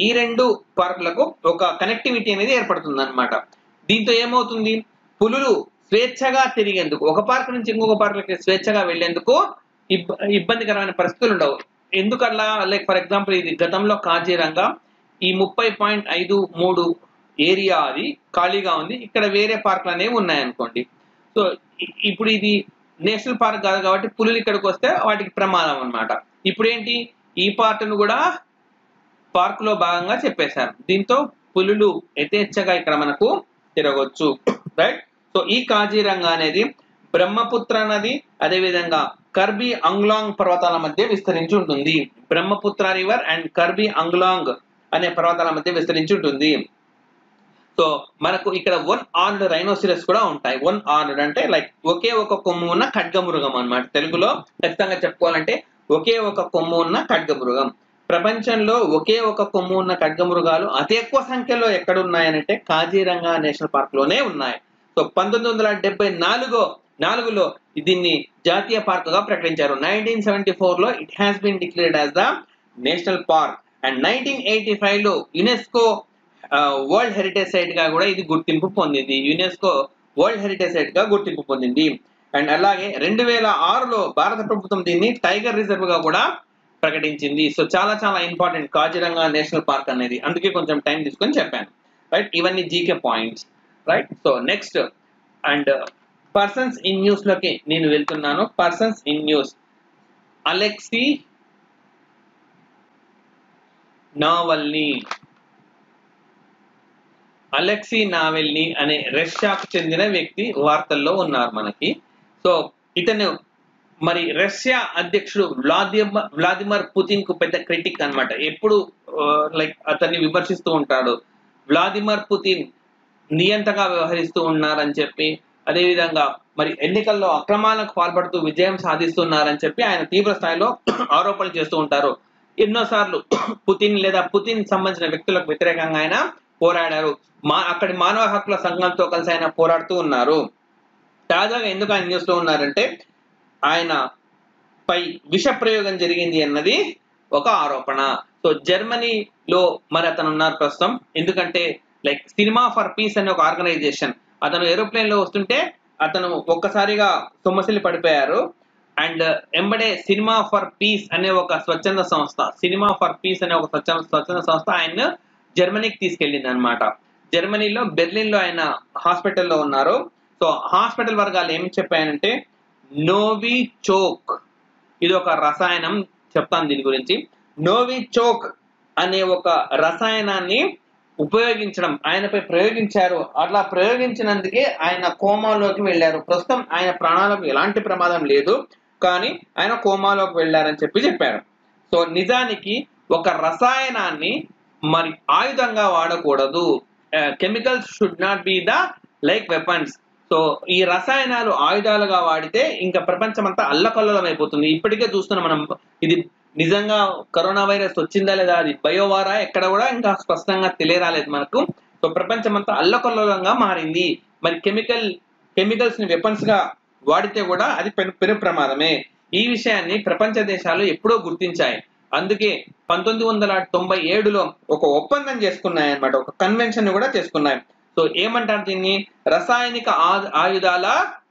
Speaker 1: ఈ 2 పార్కులకు ఒక కనెక్టివిటీ అనేది ఏర్పడుతుంది అనమాట. దీంతో ఏమవుతుంది, పులులు స్వేచ్ఛగా తిరిగేందుకు, ఒక పార్క్ నుంచి ఇంకొక పార్కులకి స్వేచ్ఛగా వెళ్లేందుకు ఇబ్బందికరమైన పరిస్థితులు ఉండవు. ఎందుకల్లా, లైక్ ఫర్ ఎగ్జాంపుల్ ఇది గతంలో కాజీరంగా ఈ 30.53 ఏరియా అది ఖాళీగా ఉంది, ఇక్కడ వేరే పార్కులు అనేవి ఉన్నాయనుకోండి. సో ఇప్పుడు ఇది నేషనల్ పార్క్ కాదు కాబట్టి పులులు ఇక్కడికి వస్తే వాటికి ప్రమాదం అన్నమాట. ఇప్పుడు ఏంటి, ఈ పార్ట్ను కూడా పార్క్ లో భాగంగా చెప్పేశారు. దీంతో పులులు యథేచ్ఛగా ఇక్కడ మనకు తిరగొచ్చు, రైట్. సో ఈ కాజీరంగా అనేది బ్రహ్మపుత్ర నది అదేవిధంగా కర్బీ అంగ్లాంగ్ పర్వతాల మధ్య విస్తరించి ఉంటుంది. బ్రహ్మపుత్ర రివర్ అండ్ కర్బీ అంగ్లాంగ్ అనే పర్వతాల మధ్య విస్తరించి ఉంటుంది. సో మనకు ఇక్కడ 1 హార్న్డ్ రైనోసిరస్ కూడా ఉంటాయి. 1 హార్న్డ్ అంటే లైక్ ఒకే ఒక కొమ్ము ఉన్న ఖడ్గమృగం అన్నమాట. తెలుగులో ఖచ్చితంగా చెప్పుకోవాలంటే ఒకే ఒక కొమ్ము ఉన్న ఖడ్గమృగం. ప్రపంచంలో ఒకే ఒక కొమ్ము ఉన్న ఖడ్గమృగాలు అతి ఎక్కువ సంఖ్యలో ఎక్కడ ఉన్నాయనంటే కాజీరంగా నేషనల్ పార్క్ లోనే ఉన్నాయి. సో 1974లో దీన్ని జాతీయ పార్క్ గా ప్రకటించారు. 1974లో it has been declared as the national park and 1985లో యునెస్కో వరల్డ్ హెరిటేజ్ సైట్ గా కూడా ఇది గుర్తింపు పొందింది. అండ్ అలాగే 2006లో భారత ప్రభుత్వం దీన్ని టైగర్ రిజర్వ్ గా కూడా ప్రకటించింది. సో చాలా చాలా ఇంపార్టెంట్ కాజీరంగా నేషనల్ పార్క్ అనేది, అందుకే కొంచెం టైం తీసుకొని చెప్పాను, రైట్. ఇవన్నీ GK points, right. So next and persons in news లోకి నేను వెళ్తున్నాను. పర్సన్స్ ఇన్ న్యూస్, అలెక్సీ నావెల్నీ అనే రష్యాకు చెందిన వ్యక్తి వార్తల్లో ఉన్నారు మనకి. సో ఇతను మరి రష్యా అధ్యక్షుడు వ్లాదిమిర్ పుతిన్ కు పెద్ద క్రిటిక్ అన్నమాట. ఎప్పుడు లైక్ అతన్ని విమర్శిస్తూ ఉంటాడు. వ్లాదిమిర్ పుతిన్ నియంతగా వ్యవహరిస్తూ ఉన్నారని చెప్పి, అదేవిధంగా మరి ఎన్నికల్లో అక్రమాలకు పాల్పడుతూ విజయం సాధిస్తున్నారని చెప్పి ఆయన తీవ్ర స్థాయిలో ఆరోపణలు చేస్తూ ఉంటారు. ఎన్నోసార్లు పుతిన్ సంబంధించిన వ్యక్తులకు వ్యతిరేకంగా ఆయన పోరాడారు. అక్కడి మానవ హక్కుల సంఘాలతో కలిసి ఆయన పోరాడుతూ ఉన్నారు. తాజాగా ఎందుకు ఆయన న్యూస్ లో ఉన్నారంటే ఆయన పై విష ప్రయోగం జరిగింది అన్నది ఒక ఆరోపణ. సో జర్మనీలో మరి అతను ఉన్నారు ప్రస్తుతం, ఎందుకంటే లైక్ సినిమా ఫర్ పీస్ అనే ఒక ఆర్గనైజేషన్, అతను ఏరోప్లేన్ లో వస్తుంటే అతను ఒక్కసారిగా సొమ్మసిల్లి పడిపోయారు. అండ్ ఎంబడే సినిమా ఫర్ పీస్ అనే ఒక స్వచ్ఛంద సంస్థ, సినిమా ఫర్ పీస్ అనే ఒక స్వచ్ఛంద సంస్థ ఆయన జర్మనీకి తీసుకెళ్ళింది అనమాట. జర్మనీలో బెర్లిన్ లో ఆయన హాస్పిటల్లో ఉన్నారు. సో హాస్పిటల్ వర్గాలు ఏం చెప్పాయంటే నోవిచోక్, ఇది ఒక రసాయనం, చెప్తాను దీని గురించి. నోవిచోక్ అనే ఒక రసాయనాన్ని ఉపయోగించడం ఆయనపై ప్రయోగించారు. అట్లా ప్రయోగించినందుకే ఆయన కోమాలోకి వెళ్ళారు. ప్రస్తుతం ఆయన ప్రాణాలకు ఎలాంటి ప్రమాదం లేదు, కానీ ఆయన కోమాలోకి వెళ్ళారని చెప్పారు. సో నిజానికి ఒక రసాయనాన్ని మరి ఆయుధంగా వాడకూడదు. Chemicals should not be the like weapons. So ఈ రసాయనాలు ఆయుధాలుగా వాడితే ఇంకా ప్రపంచం అంతా అల్లకల్లోలం అయిపోతుంది. ఇప్పటికే చూస్తున్నాం మనం, ఇది నిజంగా కరోనా వైరస్ వచ్చిందా లేదా, అది బయోవారా ఎక్కడ కూడా ఇంకా స్పష్టంగా తెలియరాలేదు మనకు. సో ప్రపంచం అంతా అల్లకల్లోలంగా మారింది. మరి కెమికల్స్ ని వెపన్స్ గా వాడితే కూడా అది పెను ప్రమాదమే. ఈ విషయాన్ని ప్రపంచ దేశాలు ఎప్పుడో గుర్తించాయి. అందుకే 1997లో ఒక ఒప్పందం చేసుకున్నాయి అన్నమాట, ఒక కన్వెన్షన్ కూడా చేసుకున్నాయి. సో ఏమంటారు దీన్ని? రసాయనిక ఆయుధాల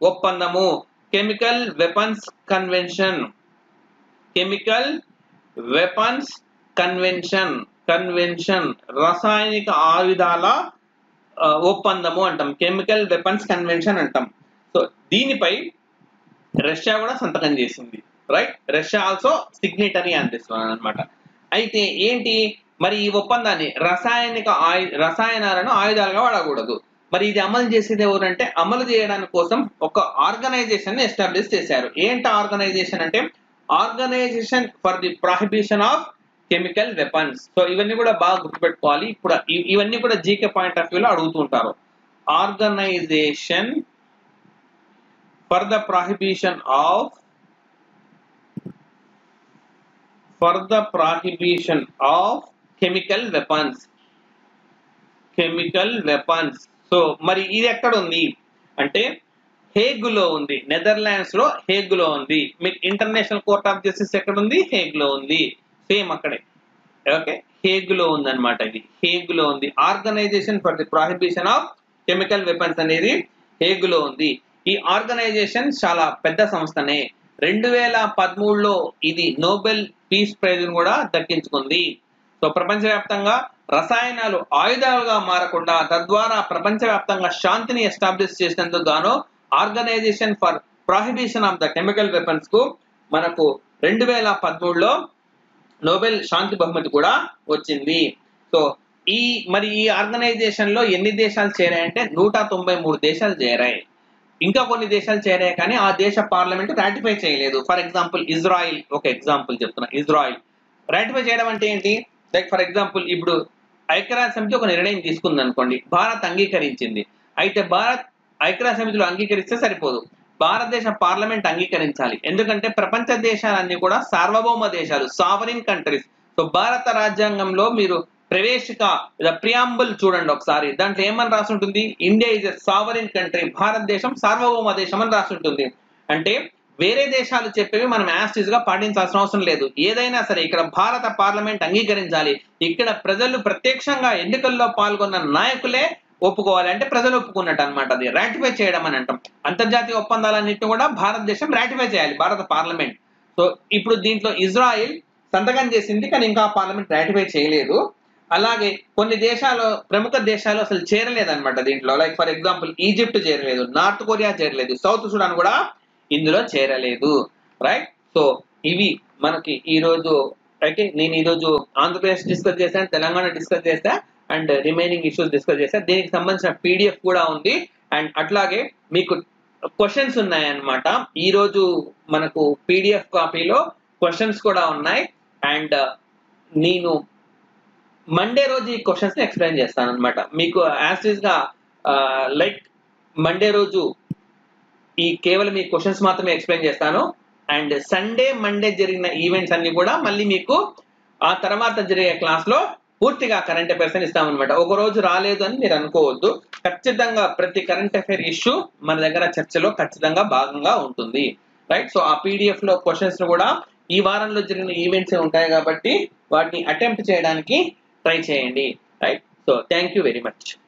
Speaker 1: ఒప్పందము, chemical weapons convention. Chemical weapons convention రసాయనిక ఆయుధాల ఒప్పందము అంటాం, కెమికల్ వెపన్స్ కన్వెన్షన్ అంటాం. సో దీనిపై రష్యా కూడా సంతకం చేసింది, రైట్? రష్యా ఆల్సో సిగ్నేటరీ అందిస్తున్నాను అనమాట. అయితే ఏంటి మరి ఈ ఒప్పందాన్ని, రసాయనాలను ఆయుధాలుగా వాడకూడదు. మరి ఇది అమలు చేసేది ఎవరంటే, అమలు చేయడానికి కోసం ఒక ఆర్గనైజేషన్ ఎస్టాబ్లిష్ చేశారు. ఏంటి ఆర్గనైజేషన్ అంటే organisation for the prohibition of chemical weapons. So ఇవన్నీ కూడా బాగా గుర్తుపెట్టుకోవాలి. ఇప్పుడు ఇవన్నీ కూడా జీకే పాయింట్ ఆఫ్ వ్యూలో అడుగుతుంటారు. Organisation for the prohibition of chemical weapons. So మరి ఇది ఎక్కడ ఉంది అంటే హేగ్ లో ఉంది, నెదర్లాండ్స్ లో హేగ్ లో ఉంది. మీకు ఇంటర్నేషనల్ కోర్ట్ ఆఫ్ జస్టిస్ ఎక్కడ ఉంది? హేగ్ లో ఉంది, సేమ్ అక్కడే. ఓకే, హేగ్ లో ఉంది అనమాట. ఇది హేగ్ లో ఉంది. Organisation for the prohibition of chemical weapons అనేది హేగ్ లో ఉంది. ఈ ఆర్గనైజేషన్ చాలా పెద్ద సంస్థనే. 2013లో ఇది నోబెల్ పీస్ ప్రైజ్ కూడా దక్కించుకుంది. సో ప్రపంచవ్యాప్తంగా రసాయనాలు ఆయుధాలుగా మారకుండా తద్వారా ప్రపంచవ్యాప్తంగా శాంతిని ఎస్టాబ్లిష్ చేసినందుకు గాను organisation for prohibition of the chemical weapons కు మనకు 2013లో నోబెల్ శాంతి బహుమతి కూడా వచ్చింది. సో ఈ ఆర్గనైజేషన్ లో ఎన్ని దేశాలు చేరాయంటే 193 దేశాలు చేరాయి. ఇంకా కొన్ని దేశాలు చేరాయి కానీ ఆ దేశ పార్లమెంట్ రాటిఫై చేయలేదు. ఫర్ ఎగ్జాంపుల్ ఇజ్రాయిల్, ఒక ఎగ్జాంపుల్ చెప్తున్నా. ఇజ్రాయిల్ రాటిఫై చేయడం అంటే ఏంటి? లైక్ ఫర్ ఎగ్జాంపుల్ ఇప్పుడు ఐక్యరాజ్య సమితి ఒక నిర్ణయం తీసుకుంది అనుకోండి, భారత్ అంగీకరించింది. అయితే భారత్ ఐక్యరాజ్య సమితిలో అంగీకరిస్తే సరిపోదు, భారతదేశ పార్లమెంట్ అంగీకరించాలి. ఎందుకంటే ప్రపంచ దేశాలన్నీ కూడా సార్వభౌమ దేశాలు, సావరిన్ కంట్రీస్. సో భారత రాజ్యాంగంలో మీరు ప్రవేశిక ప్రియాంబుల్ చూడండి ఒకసారి, దాంట్లో ఏమని రాసి ఉంటుంది? India is a sovereign country, భారతదేశం సార్వభౌమ దేశం అని రాసి ఉంటుంది. అంటే వేరే దేశాలు చెప్పేవి మనం యాస్టిజ్ గా పాటించాల్సిన అవసరం లేదు. ఏదైనా సరే ఇక్కడ భారత పార్లమెంట్ అంగీకరించాలి. ఇక్కడ ప్రజలు ప్రత్యక్షంగా ఎన్నికల్లో పాల్గొన్న నాయకులే ఒప్పుకోవాలి, అంటే ప్రజలు ఒప్పుకున్నట్టు అనమాట. అది రాటిఫై చేయడం అని అంటాం. అంతర్జాతీయ ఒప్పందాలన్నింటినీ కూడా భారతదేశం రాటిఫై చేయాలి, భారత పార్లమెంట్. సో ఇప్పుడు దీంట్లో ఇజ్రాయిల్ సంతకం చేసింది కానీ ఇంకా పార్లమెంట్ రాటిఫై చేయలేదు. అలాగే కొన్ని దేశాలు, ప్రముఖ దేశాలు అసలు చేరలేదన్నమాట దీంట్లో. లైక్ ఫర్ ఎగ్జాంపుల్ ఈజిప్ట్ చేరలేదు, నార్త్ కొరియా చేరలేదు, సౌత్ సుడాన్ కూడా ఇందులో చేరలేదు, రైట్? సో ఇవి మనకి ఈ రోజు. అయితే నేను ఈరోజు ఆంధ్రప్రదేశ్ డిస్కస్ చేశాను, తెలంగాణ డిస్కస్ చేశా, అండ్ రిమైనింగ్ ఇష్యూస్ డిస్కస్ చేశా. దీనికి సంబంధించిన పీడిఎఫ్ కూడా ఉంది. అండ్ అట్లాగే మీకు క్వశ్చన్స్ ఉన్నాయన్నమాట. ఈ రోజు మనకు పీడిఎఫ్ కాపీలో క్వశ్చన్స్ కూడా ఉన్నాయి. అండ్ నేను మండే రోజు ఈ క్వశ్చన్స్ ని ఎక్స్ప్లెయిన్ చేస్తాను అనమాట మీకు యాజ్ గా. లైక్ మండే రోజు ఈ కేవలం ఈ క్వశ్చన్స్ మాత్రమే ఎక్స్ప్లెయిన్ చేస్తాను. అండ్ సండే మండే జరిగిన ఈవెంట్స్ అన్ని కూడా మళ్ళీ మీకు ఆ తర్వాత జరిగే క్లాస్ లో పూర్తిగా కరెంట్ అఫైర్స్ అని ఇస్తామన్నమాట. ఒక రోజు రాలేదు అని మీరు అనుకోవద్దు, ఖచ్చితంగా ప్రతి కరెంట్ అఫైర్ ఇష్యూ మన దగ్గర చర్చలో ఖచ్చితంగా భాగంగా ఉంటుంది, రైట్? సో ఆ పీడిఎఫ్ లో క్వశ్చన్స్ ను కూడా ఈ వారంలో జరిగిన ఈవెంట్స్ ఉంటాయి కాబట్టి వాటిని అటెంప్ట్ చేయడానికి ట్రై చేయండి. Right. So thank you very much.